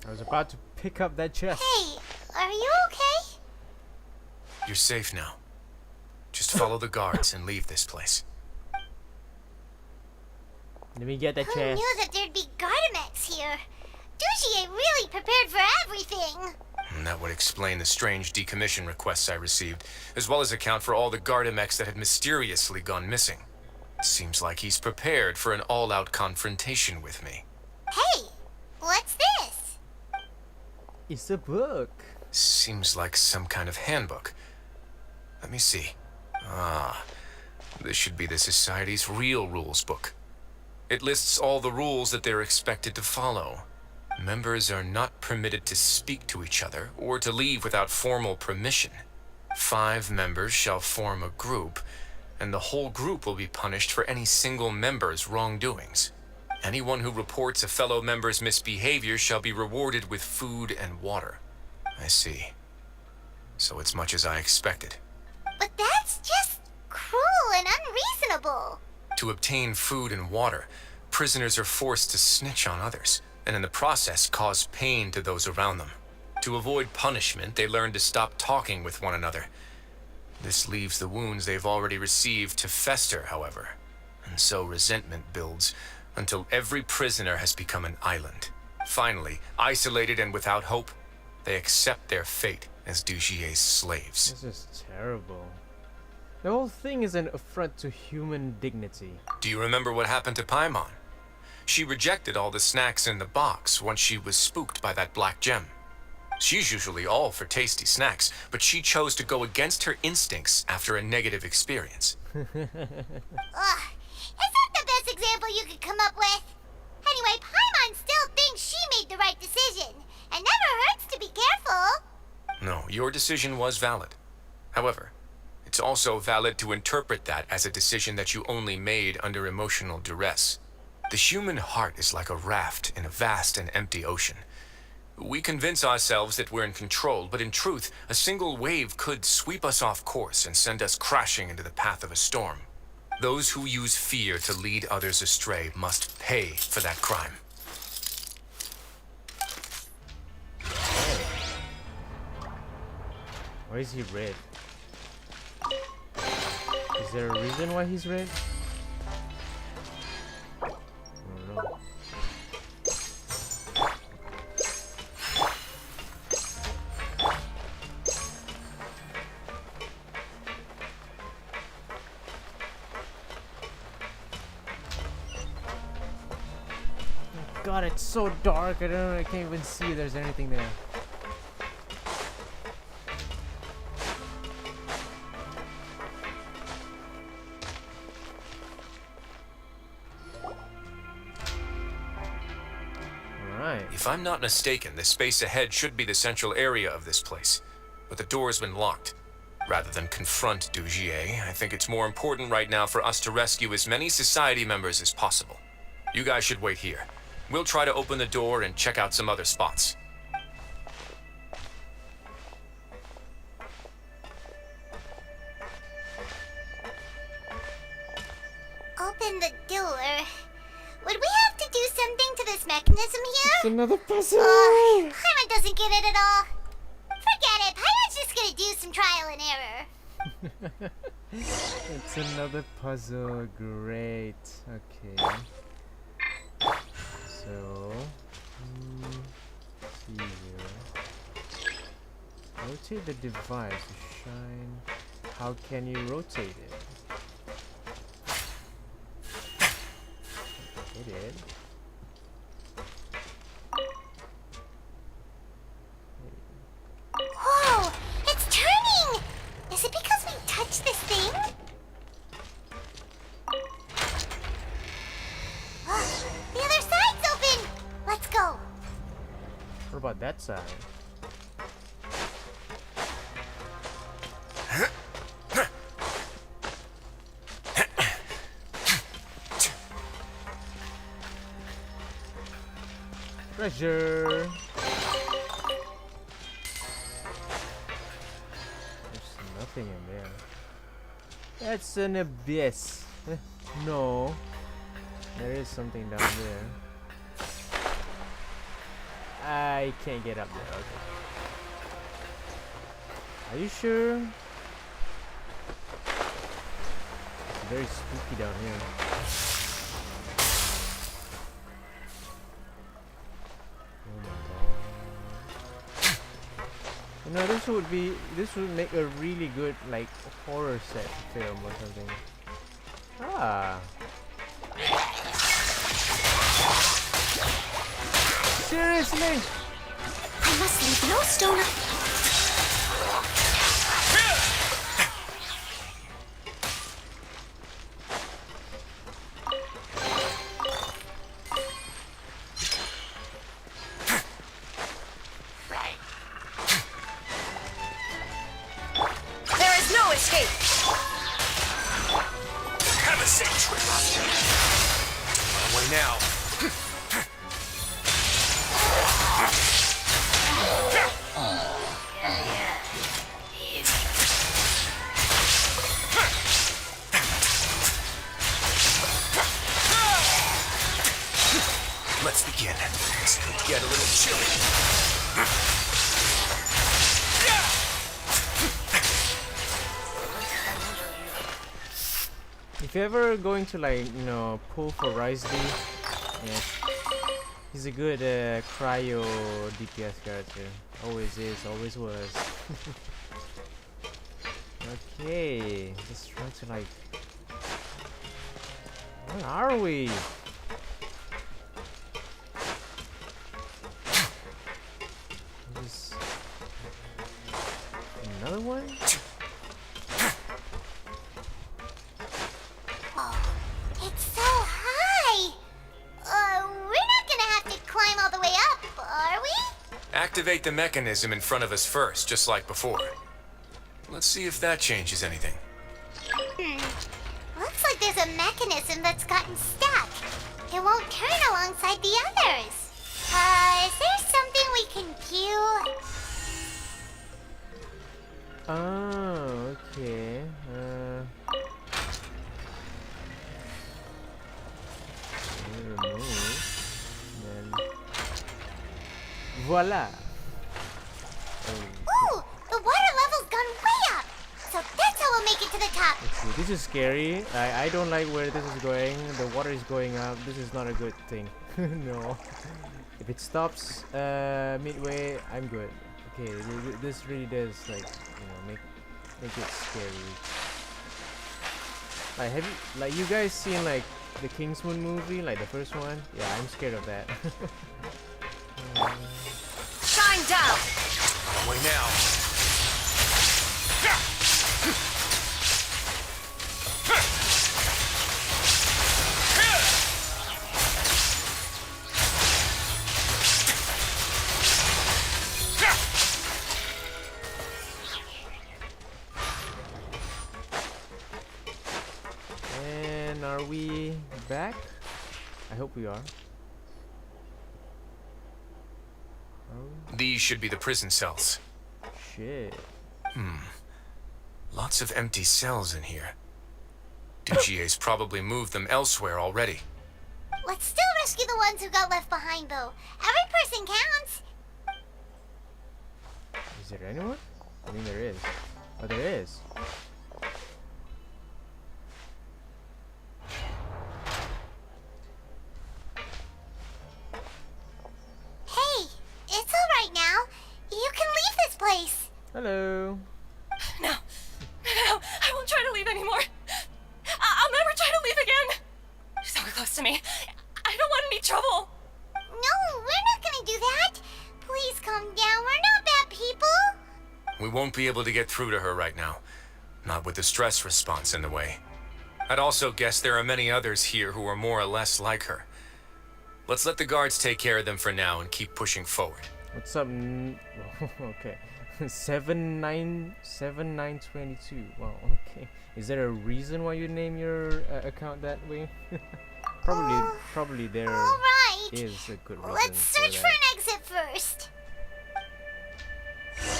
Speaker 1: I was about to pick up that chest.
Speaker 2: Hey, are you okay?
Speaker 6: You're safe now. Just follow the guards and leave this place.
Speaker 1: Let me get that
Speaker 2: Who
Speaker 1: chest.
Speaker 2: knew that there'd be Gardamex here? Dugier really prepared for everything.
Speaker 6: And that would explain the strange decommission requests I received, as well as account for all the Gardamex that had mysteriously gone missing. Seems like he's prepared for an all-out confrontation with me.
Speaker 2: Hey, what's this?
Speaker 1: It's a book.
Speaker 6: Seems like some kind of handbook. Let me see. Ah, this should be the Society's real rules book. It lists all the rules that they're expected to follow. Members are not permitted to speak to each other or to leave without formal permission. 5 members shall form a group, and the whole group will be punished for any single member's wrongdoings. Anyone who reports a fellow member's misbehavior shall be rewarded with food and water. I see. So it's much as I expected.
Speaker 2: But that's just cruel and unreasonable.
Speaker 6: To obtain food and water, prisoners are forced to snitch on others, and in the process cause pain to those around them. To avoid punishment, they learn to stop talking with one another. This leaves the wounds they've already received to fester, however, and so resentment builds until every prisoner has become an island. Finally, isolated and without hope, they accept their fate as Dugier's slaves.
Speaker 1: This is terrible. The whole thing is an affront to human dignity.
Speaker 6: Do you remember what happened to Paimon? She rejected all the snacks in the box once she was spooked by that black gem. She's usually all for tasty snacks, but she chose to go against her instincts after a negative experience.
Speaker 2: Ugh, is that the best example you could come up with? Anyway, Paimon still thinks she made the right decision. It never hurts to be careful.
Speaker 6: No, your decision was valid. However, it's also valid to interpret that as a decision that you only made under emotional duress. The human heart is like a raft in a vast and empty ocean. We convince ourselves that we're in control, but in truth, a single wave could sweep us off course and send us crashing into the path of a storm. Those who use fear to lead others astray must pay for that crime.
Speaker 1: Why is he red? Is there a reason why he's red? I don't know. God, it's so dark. I don't know. I can't even see if there's anything there.
Speaker 6: If I'm not mistaken, the space ahead should be the central area of this place, but the door's been locked. Rather than confront Dugier, I think it's more important right now for us to rescue as many society members as possible. You guys should wait here. We'll try to open the door and check out some other spots.
Speaker 2: Open the door. Would we have to do something to this mechanism here?
Speaker 1: It's another puzzle!
Speaker 2: Paimon doesn't get it at all. Forget it. Paimon's just gonna do some trial and error.
Speaker 1: It's another puzzle. Great. Okay. So, see here. Rotate the device to shine. How can you rotate it? It did.
Speaker 2: Whoa! It's turning! Is it because we touched this thing? The other side's open! Let's go!
Speaker 1: What about that side? Treasure! There's nothing in there. That's an abyss. No. There is something down there. I can't get up there. Okay. Are you sure? It's very spooky down here. You know, this would make a really good like horror set film or something. Ah. Seriously?
Speaker 2: I must leave no stone.
Speaker 14: There is no escape.
Speaker 6: Have a safe trip. On the way now. Let's begin. This could get a little chilly.
Speaker 1: If you're ever going to like, you know, pull for Wriothesley, yeah, he's a good cryo DPS character. Always is, always was. Okay, just trying to like, where are we? Just another one?
Speaker 2: It's so high! We're not gonna have to climb all the way up, are we?
Speaker 6: Activate the mechanism in front of us first, just like before. Let's see if that changes anything.
Speaker 2: Looks like there's a mechanism that's gotten stuck. It won't turn alongside the others. Is there something we can do?
Speaker 1: Oh, okay. Remove. Then voila.
Speaker 2: Ooh, the water level's gone way up. So that's how we'll make it to the top.
Speaker 1: Okay, this is scary. I don't like where this is going. The water is going up. This is not a good thing. No. If it stops midway, I'm good. Okay, this really does like, you know, make it scary. Like, have you, like, you guys seen like the Kingsman movie, like the first one? Yeah, I'm scared of that.
Speaker 14: Shine down.
Speaker 6: On the way now.
Speaker 1: we back? I hope we are. Oh.
Speaker 6: These should be the prison cells.
Speaker 1: Shit.
Speaker 6: Lots of empty cells in here. Dugier's probably moved them elsewhere already.
Speaker 2: Let's still rescue the ones who got left behind, though. Every person counts.
Speaker 1: Is there anyone? I think there is. Oh, there is.
Speaker 2: Hey, it's all right now. You can leave this place.
Speaker 1: Hello.
Speaker 8: No, I won't try to leave anymore. I'll never try to leave again. So close to me. I don't want any trouble.
Speaker 2: No, we're not gonna do that. Please calm down. We're not bad people.
Speaker 6: We won't be able to get through to her right now. Not with the stress response in the way. I'd also guess there are many others here who are more or less like her. Let's let the guards take care of them for now and keep pushing forward.
Speaker 1: What's up? Okay. 7922. Wow, okay. Is there a reason why you name your account that way? Probably there
Speaker 2: right.
Speaker 1: is a good reason.
Speaker 2: Let's search for an exit first.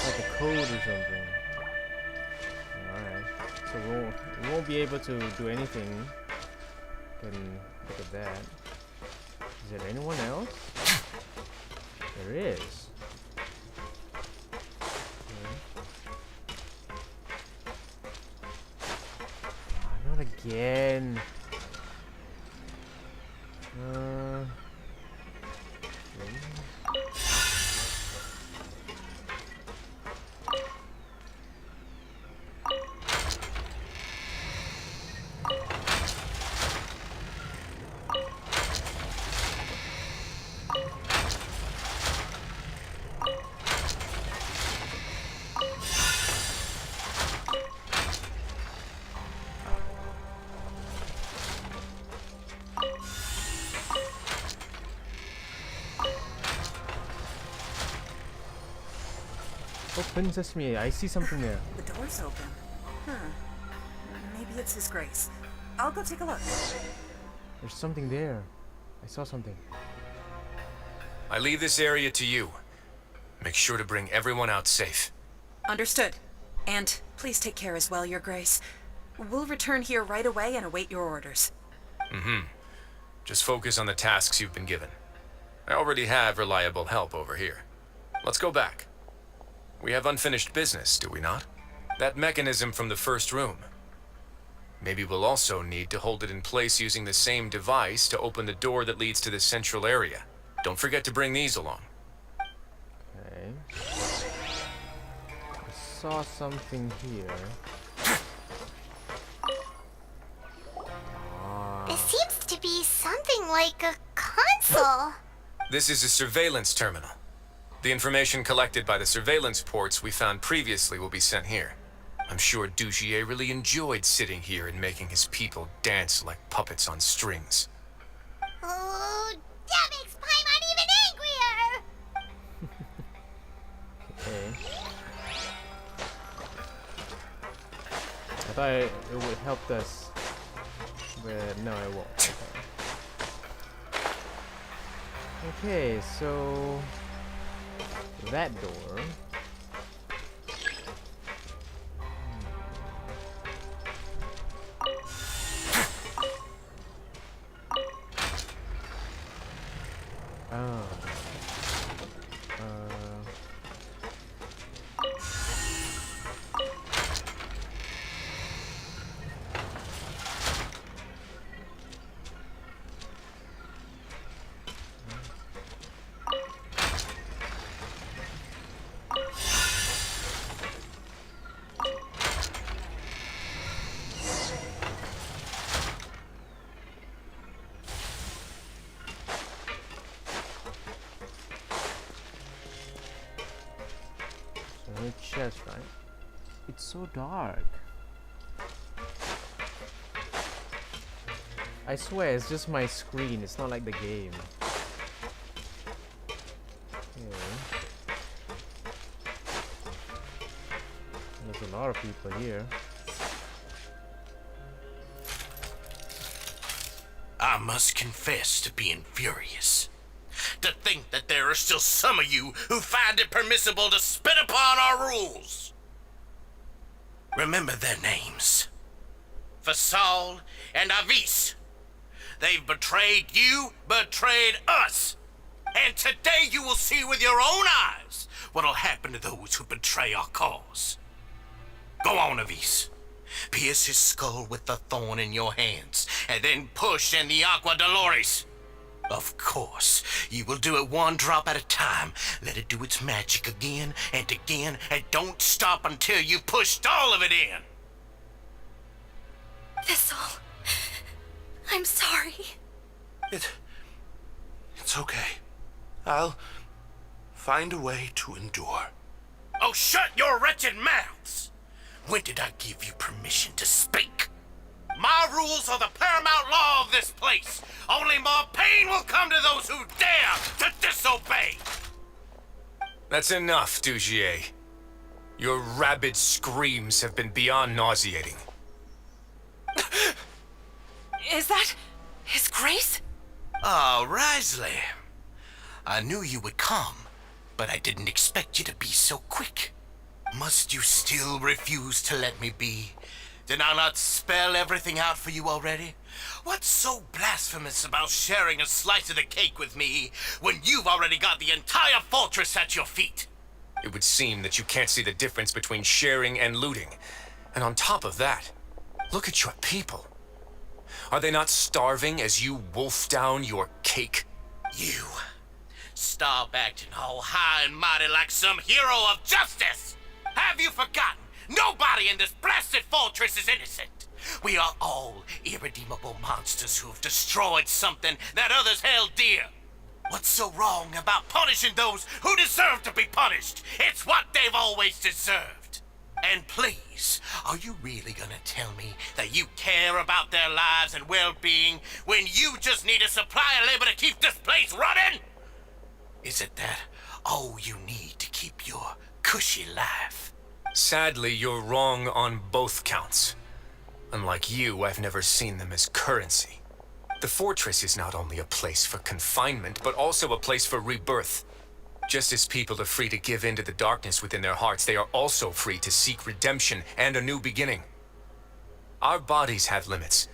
Speaker 1: Like a code or something. Alright. So we won't be able to do anything. Can look at that. Is there anyone else? There is. Not again. Open sesame, I see something there.
Speaker 17: The door's open. Maybe it's His Grace. I'll go take a look.
Speaker 1: There's something there. I saw something.
Speaker 6: I leave this area to you. Make sure to bring everyone out safe.
Speaker 17: Understood. And please take care as well, Your Grace. We'll return here right away and await your orders.
Speaker 6: Just focus on the tasks you've been given. I already have reliable help over here. Let's go back. We have unfinished business, do we not? That mechanism from the first room. Maybe we'll also need to hold it in place using the same device to open the door that leads to the central area. Don't forget to bring these along.
Speaker 1: Okay. I saw something here.
Speaker 2: This seems to be something like a console.
Speaker 6: This is a surveillance terminal. The information collected by the surveillance ports we found previously will be sent here. I'm sure Dugier really enjoyed sitting here and making his people dance like puppets on strings.
Speaker 2: Oh, that makes Paimon even angrier!
Speaker 1: Okay. I thought it would help us, but no, it won't. Okay, so that door. Chest, right? It's so dark. I swear it's just my screen, it's not like the game. Okay. There's a lot of people here.
Speaker 12: must confess to being furious. To think that there are still some of you who find it permissible to spit upon our rules. Remember their names. Fasal and Avis. They've betrayed you, betrayed us. And today you will see with your own eyes what'll happen to those who betray our cause. Go on, Avis. Pierce his skull with the thorn in your hands, and then push in the Aqua Dolores. Of course, you will do it one drop at a time. Let it do its magic again, and don't stop until you've pushed all of it in.
Speaker 14: Thistle, I'm sorry.
Speaker 5: It's okay. I'll find a way to endure.
Speaker 12: Oh, shut your wretched mouths! When did I give you permission to speak? My rules are the paramount law of this place. Only more pain will come to those who dare to disobey.
Speaker 6: That's enough, Dugier. Your rabid screams have been beyond nauseating.
Speaker 17: Is that His Grace?
Speaker 12: Oh, Wriothesley. I knew you would come, but I didn't expect you to be so quick. Must you still refuse to let me be? Did I not spell everything out for you already? What's so blasphemous about sharing a slice of the cake with me when you've already got the entire fortress at your feet?
Speaker 6: It would seem that you can't see the difference between sharing and looting. And on top of that, look at your people. Are they not starving as you wolf down your cake?
Speaker 12: You. Stop acting all high and mighty like some hero of justice! Have you forgotten? Nobody in this blasted fortress is innocent. We are all irredeemable monsters who have destroyed something that others held dear. What's so wrong about punishing those who deserve to be punished? It's what they've always deserved. And please, are you really gonna tell me that you care about their lives and well-being when you just need a supply of labor to keep this place running? Is it that all you need to keep your cushy life?
Speaker 6: Sadly, you're wrong on both counts. Unlike you, I've never seen them as currency. The fortress is not only a place for confinement, but also a place for rebirth. Just as people are free to give in to the darkness within their hearts, they are also free to seek redemption and a new beginning. Our bodies have limits,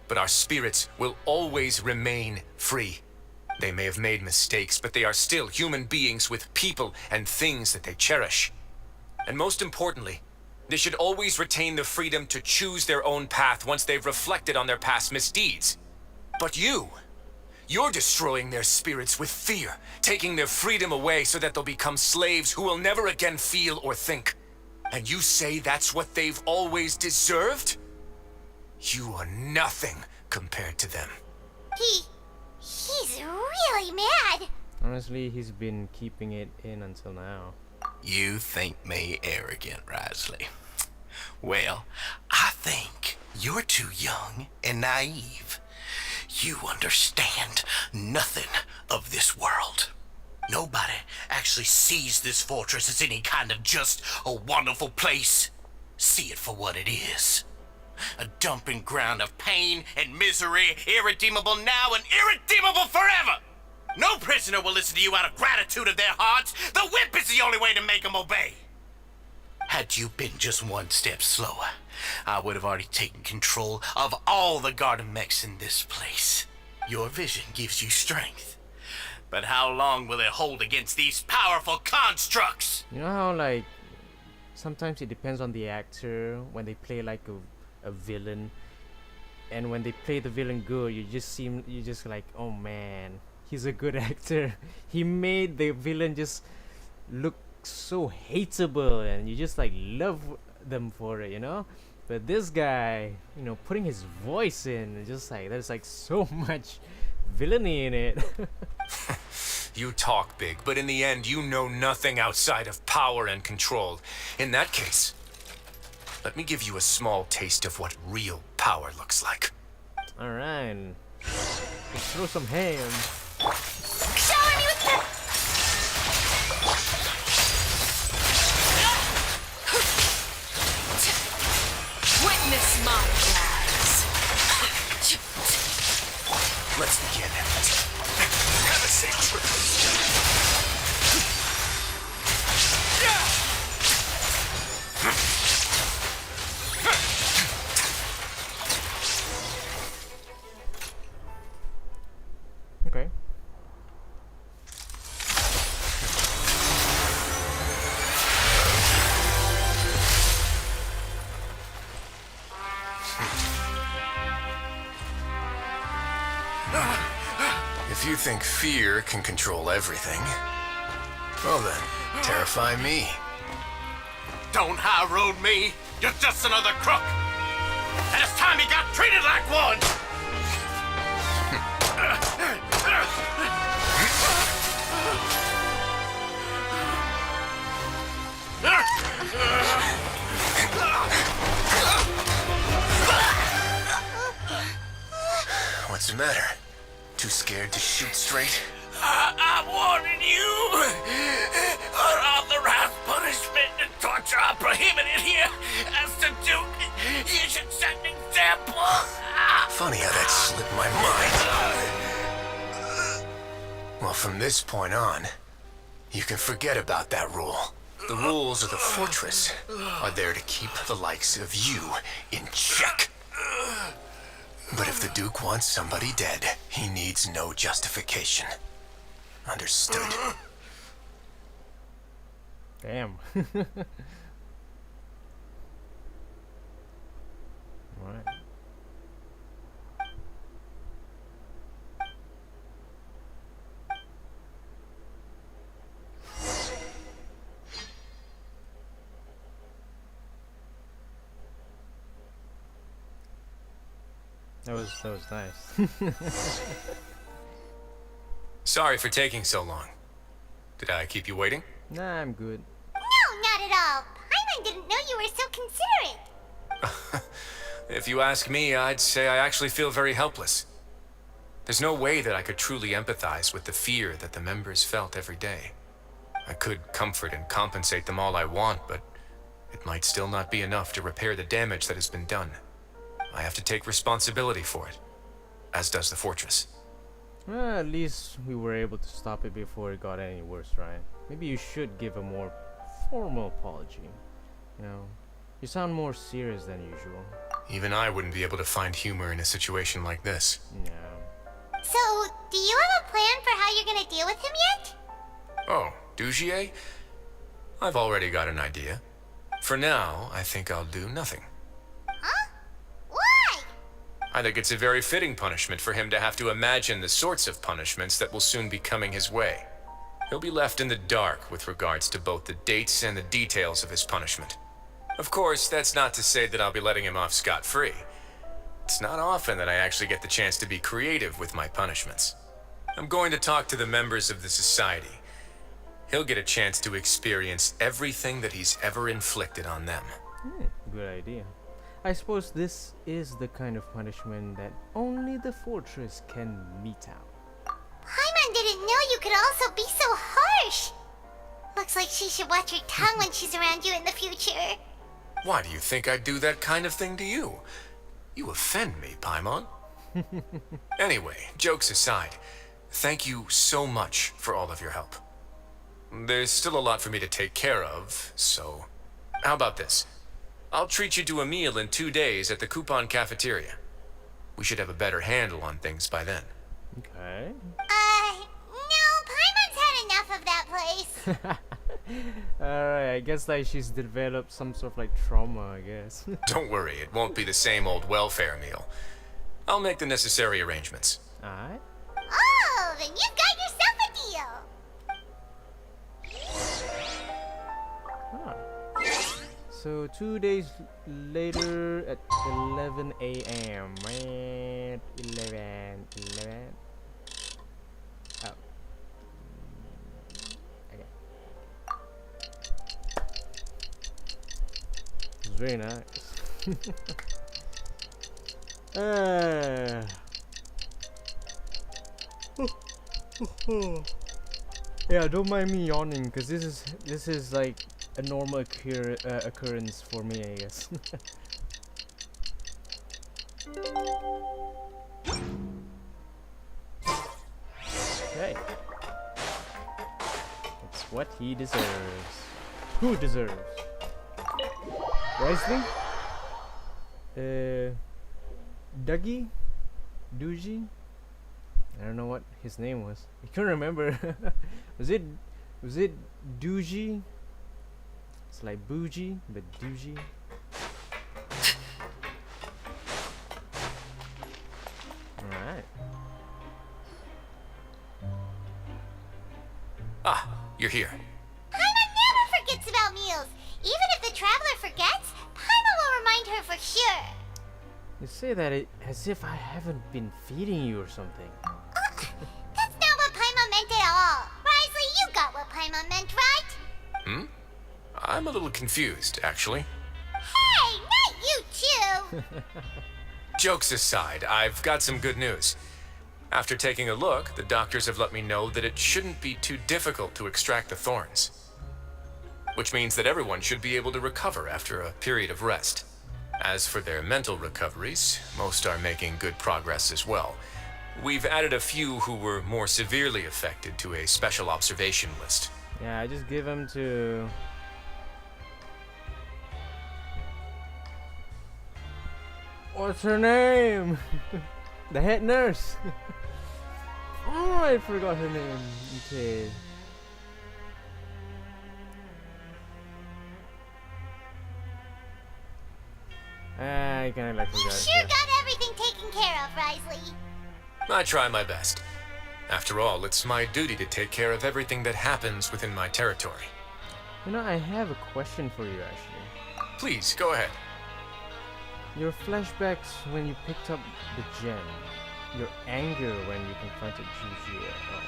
Speaker 6: but our spirits will always remain free. They may have made mistakes, but they are still human beings with people and things that they cherish. And most importantly, they should always retain the freedom to choose their own path once they've reflected on their past misdeeds. But you're destroying their spirits with fear, taking their freedom away so that they'll become slaves who will never again feel or think. And you say that's what they've always deserved? You are nothing compared to them.
Speaker 2: He's really mad.
Speaker 1: Honestly, he's been keeping it in until now.
Speaker 12: You think me arrogant, Wriothesley. Well, I think you're too young and naive. You understand nothing of this world. Nobody actually sees this fortress as any kind of just a wonderful place. See it for what it is. A dumping ground of pain and misery, irredeemable now and irredeemable forever. No prisoner will listen to you out of gratitude of their hearts. The whip is the only way to make them obey. Had you been just one step slower, I would have already taken control of all the maxadamxx in this place. Your vision gives you strength. But how long will it hold against these powerful constructs?
Speaker 1: You know how, like, sometimes it depends on the actor when they play like a villain, and when they play the villain good, you just like, oh man, he's a good actor. He made the villain just look so hateable, and you just like love them for it, you know. But this guy, you know, putting his voice in, just like there's like so much villainy in it.
Speaker 6: You talk big, but in the end, you know nothing outside of power and control. In that case, let me give you a small taste of what real power looks like.
Speaker 1: Alright, let's throw some hands.
Speaker 2: Shower me with the...
Speaker 17: Witness my lies.
Speaker 6: think fear can control everything, well then, terrify me.
Speaker 12: Don't high road me. You're just another crook. And it's time you got treated like one.
Speaker 6: What's the matter? Too scared to shoot straight?
Speaker 12: I'm warning you. Unauthorized punishment and torture are prohibited here. As the Duke, you should set an example.
Speaker 6: Funny how that slipped my mind. Well, from this point on, you can forget about that rule. The rules of the fortress are there to keep the likes of you in check. But if the Duke wants somebody dead, he needs no justification. Understood.
Speaker 1: Damn. Right. That was nice.
Speaker 6: Sorry for taking so long. Did I keep you waiting?
Speaker 1: Nah, I'm good.
Speaker 2: No, not at all. Paimon didn't know you were so considerate.
Speaker 6: If you ask me, I'd say I actually feel very helpless. There's no way that I could truly empathize with the fear that the members felt every day. I could comfort and compensate them all I want, but it might still not be enough to repair the damage that has been done. I have to take responsibility for it, as does the fortress.
Speaker 1: Well, at least we were able to stop it before it got any worse, right? Maybe you should give a more formal apology. You know, you sound more serious than usual.
Speaker 6: Even I wouldn't be able to find humor in a situation like this.
Speaker 1: Yeah.
Speaker 2: So, do you have a plan for how you're gonna deal with him yet?
Speaker 6: Oh, Dugier? I've already got an idea. For now, I think I'll do nothing.
Speaker 2: Huh? Why?
Speaker 6: I think it's a very fitting punishment for him to have to imagine the sorts of punishments that will soon be coming his way. He'll be left in the dark with regards to both the dates and the details of his punishment. Of course, that's not to say that I'll be letting him off scot-free. It's not often that I actually get the chance to be creative with my punishments. I'm going to talk to the members of the society. He'll get a chance to experience everything that he's ever inflicted on them.
Speaker 1: Good idea. I suppose this is the kind of punishment that only the fortress can mete out.
Speaker 2: Paimon didn't know you could also be so harsh. Looks like she should watch her tongue when she's around you in the future.
Speaker 6: Why do you think I'd do that kind of thing to you? You offend me, Paimon. Anyway, jokes aside, thank you so much for all of your help. There's still a lot for me to take care of, so how about this? I'll treat you to a meal in 2 days at the Coupon Cafeteria. We should have a better handle on things by then.
Speaker 1: Okay.
Speaker 2: No, Paimon's had enough of that place.
Speaker 1: Alright, I guess like she's developed some sort of like trauma, I guess.
Speaker 6: Don't worry, it won't be the same old welfare meal. I'll make the necessary arrangements.
Speaker 1: Alright.
Speaker 2: Oh, then you've got yourself a deal.
Speaker 1: Huh. So 2 days later at 11 a.m. Right? 11. Oh. Okay. It's very nice. Yeah, don't mind me yawning, because this is like a normal occurrence for me, I guess. Okay. It's what he deserves. Who deserves? Wriothesley? Dougie? Dougie? I don't know what his name was. I can't remember. was it Dougie? It's like bougie, but Dougie. Alright.
Speaker 6: you're here.
Speaker 2: Paimon never forgets about meals. Even if the traveler forgets, Paimon will remind her for sure.
Speaker 1: You say that as if I haven't been feeding you or something.
Speaker 2: That's not what Paimon meant at all. Wriothesley, you got what Paimon meant, right?
Speaker 6: I'm a little confused, actually.
Speaker 2: Hey, not you too!
Speaker 6: Jokes aside, I've got some good news. After taking a look, the doctors have let me know that it shouldn't be too difficult to extract the thorns. Which means that everyone should be able to recover after a period of rest. As for their mental recoveries, most are making good progress as well. We've added a few who were more severely affected to a special observation list.
Speaker 1: Yeah, I just give them to... What's her name? The head nurse. Oh, I forgot her name. Okay. I kind of like
Speaker 2: You
Speaker 1: forgot.
Speaker 2: sure got everything taken care of, Wriothesley.
Speaker 6: I try my best. After all, it's my duty to take care of everything that happens within my territory.
Speaker 1: You know, I have a question for you actually.
Speaker 6: Please, go ahead.
Speaker 1: Your flashbacks when you picked up the gem. Your anger when you confronted Judgement.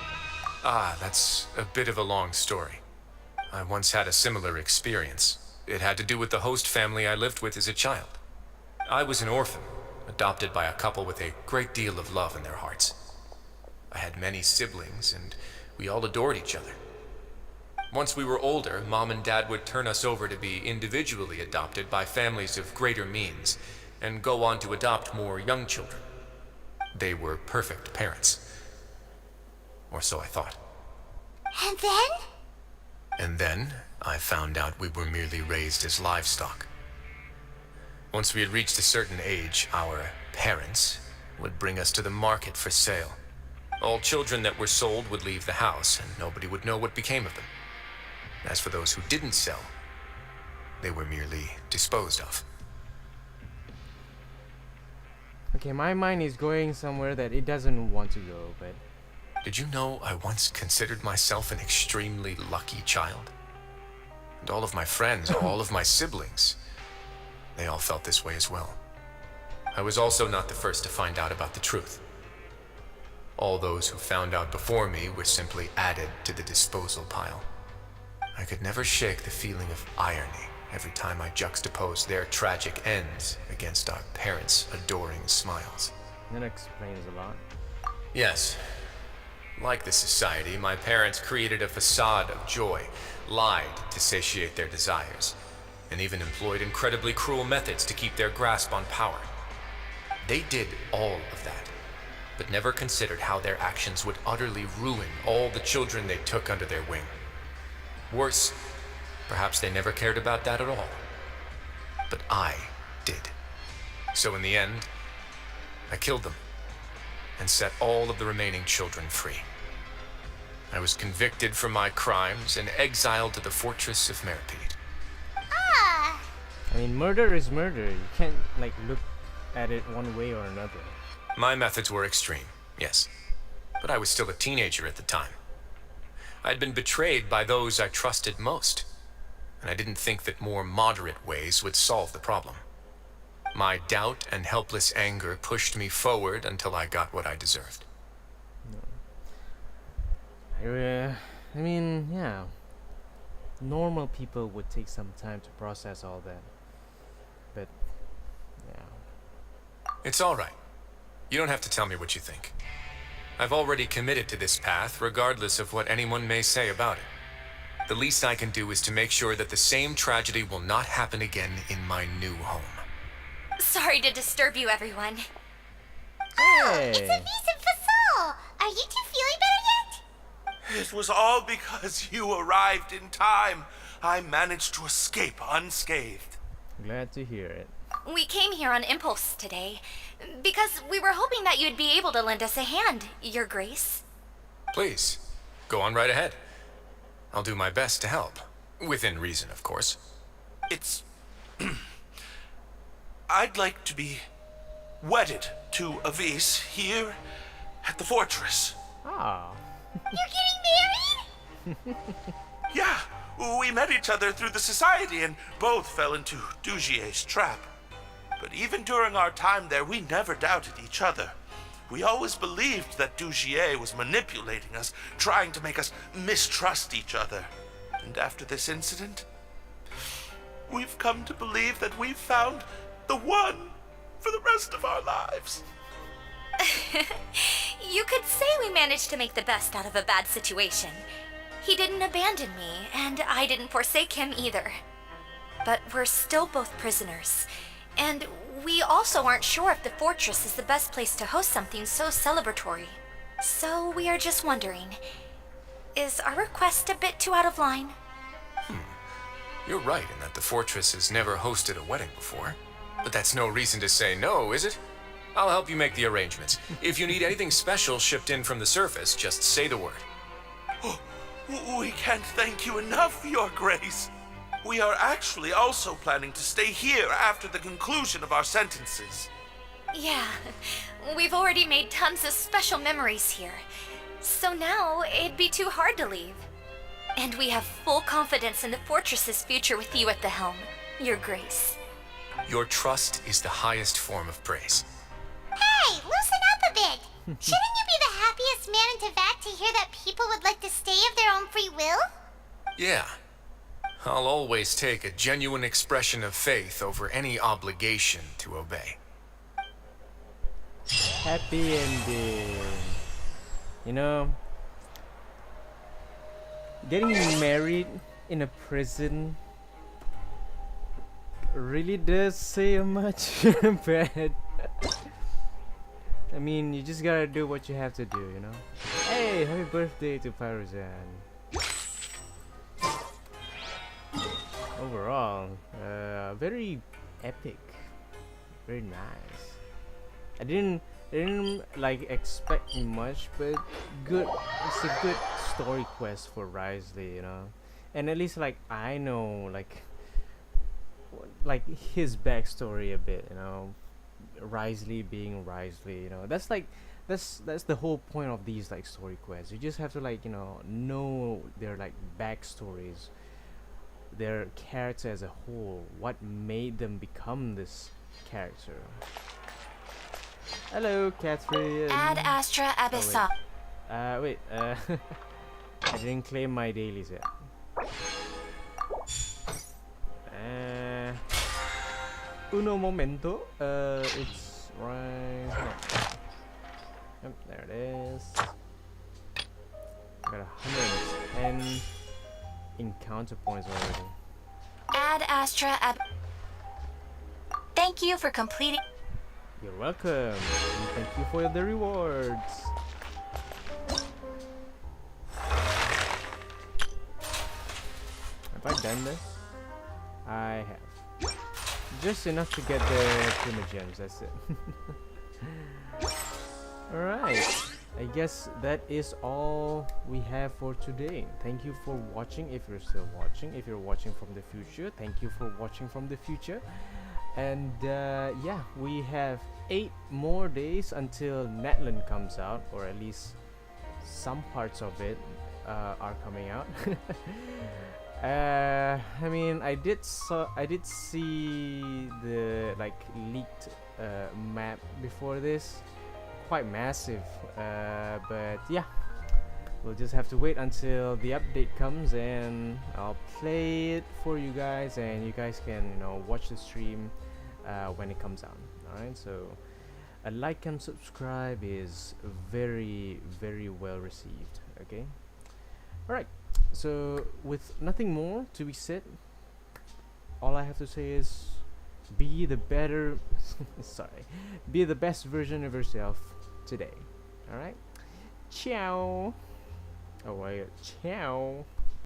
Speaker 6: Ah, that's a bit of a long story. I once had a similar experience. It had to do with the host family I lived with as a child. I was an orphan, adopted by a couple with a great deal of love in their hearts. I had many siblings, and we all adored each other. Once we were older, Mom and Dad would turn us over to be individually adopted by families of greater means, and go on to adopt more young children. They were perfect parents. Or so I thought.
Speaker 2: And then?
Speaker 6: And then, I found out we were merely raised as livestock. Once we had reached a certain age, our parents would bring us to the market for sale. All children that were sold would leave the house, and nobody would know what became of them. As for those who didn't sell, they were merely disposed of.
Speaker 1: Okay, my mind is going somewhere that it doesn't want to go, but...
Speaker 6: Did you know I once considered myself an extremely lucky child? And all of my friends, all of my siblings, they all felt this way as well. I was also not the first to find out about the truth. All those who found out before me were simply added to the disposal pile. I could never shake the feeling of irony every time I juxtaposed their tragic ends against our parents' adoring smiles.
Speaker 1: That explains a lot.
Speaker 6: Yes. Like the society, my parents created a facade of joy, lied to satiate their desires, and even employed incredibly cruel methods to keep their grasp on power. They did all of that, but never considered how their actions would utterly ruin all the children they took under their wing. Worse, perhaps they never cared about that at all. But I did. So in the end, I killed them and set all of the remaining children free. I was convicted for my crimes and exiled to the fortress of Meripede.
Speaker 2: Ah!
Speaker 1: I mean, murder is murder. You can't, like, look at it one way or another.
Speaker 6: My methods were extreme, yes. But I was still a teenager at the time. I'd been betrayed by those I trusted most, and I didn't think that more moderate ways would solve the problem. My doubt and helpless anger pushed me forward until I got what I deserved.
Speaker 1: I mean, yeah. Normal people would take some time to process all that. But, yeah.
Speaker 6: It's all right. You don't have to tell me what you think. I've already committed to this path, regardless of what anyone may say about it. The least I can do is to make sure that the same tragedy will not happen again in my new home.
Speaker 14: Sorry to disturb you, everyone.
Speaker 1: Hey!
Speaker 2: It's a decent facade. Are you two feeling better yet?
Speaker 5: It was all because you arrived in time. I managed to escape unscathed.
Speaker 1: Glad to hear it.
Speaker 14: We came here on impulse today, because we were hoping that you'd be able to lend us a hand, Your Grace.
Speaker 6: Please, go on right ahead. I'll do my best to help. Within reason, of course.
Speaker 5: It's... I'd like to be wedded to Avis here at the fortress.
Speaker 1: Ah.
Speaker 2: You're getting married?
Speaker 5: Yeah, we met each other through the society and both fell into Dugier's trap. But even during our time there, we never doubted each other. We always believed that Dugier was manipulating us, trying to make us mistrust each other. And after this incident, we've come to believe that we've found the one for the rest of our lives.
Speaker 14: You could say we managed to make the best out of a bad situation. He didn't abandon me, and I didn't forsake him either. But we're still both prisoners. And we also aren't sure if the fortress is the best place to host something so celebratory. So we are just wondering, is our request a bit too out of line?
Speaker 6: You're right in that the fortress has never hosted a wedding before. But that's no reason to say no, is it? I'll help you make the arrangements. If you need anything special shipped in from the surface, just say the word.
Speaker 5: Oh, we can't thank you enough, Your Grace. We are actually also planning to stay here after the conclusion of our sentences.
Speaker 14: Yeah, we've already made tons of special memories here. So now it'd be too hard to leave. And we have full confidence in the fortress's future with you at the helm, Your Grace.
Speaker 6: Your trust is the highest form of praise.
Speaker 2: Hey, loosen up a bit. Shouldn't you be the happiest man in Teyvat to hear that people would like to stay of their own free will?
Speaker 6: Yeah. I'll always take a genuine expression of faith over any obligation to obey.
Speaker 1: Happy ending. You know, getting married in a prison really does say much, but I mean, you just gotta do what you have to do, you know? Hey, happy birthday to Paruzan. Overall, very epic, very nice. I didn't like expect much, but good. It's a good story quest for Wriothesley, you know, and at least like I know like his backstory a bit, you know. Wriothesley being Wriothesley, you know, that's the whole point of these like story quests. You just have to like, you know their like backstories, their character as a whole, what made them become this character. Hello, Catherine.
Speaker 14: Ad Astra Abyssa.
Speaker 1: Wait, I didn't claim my dailies yet. Uno momento. It's right. Yep, there it is. Got 110 encounter points already.
Speaker 14: Ad Astra Thank you for completing.
Speaker 1: You're welcome. And thank you for the rewards. Have I done this? I have. Just enough to get the primogems, that's it. Alright, I guess that is all we have for today. Thank you for watching if you're still watching. If you're watching from the future, thank you for watching from the future. And yeah, we have 8 more days until Natlan comes out, or at least some parts of it are coming out. I mean, I did see the like leaked map before this, quite massive. But yeah, we'll just have to wait until the update comes, and I'll play it for you guys, and you guys can, you know, watch the stream when it comes out. All right, so a like and subscribe is very, very well received. Okay, all right. So with nothing more to be said, all I have to say is be the better be the best version of yourself today. All right, ciao. Oh wait, ciao.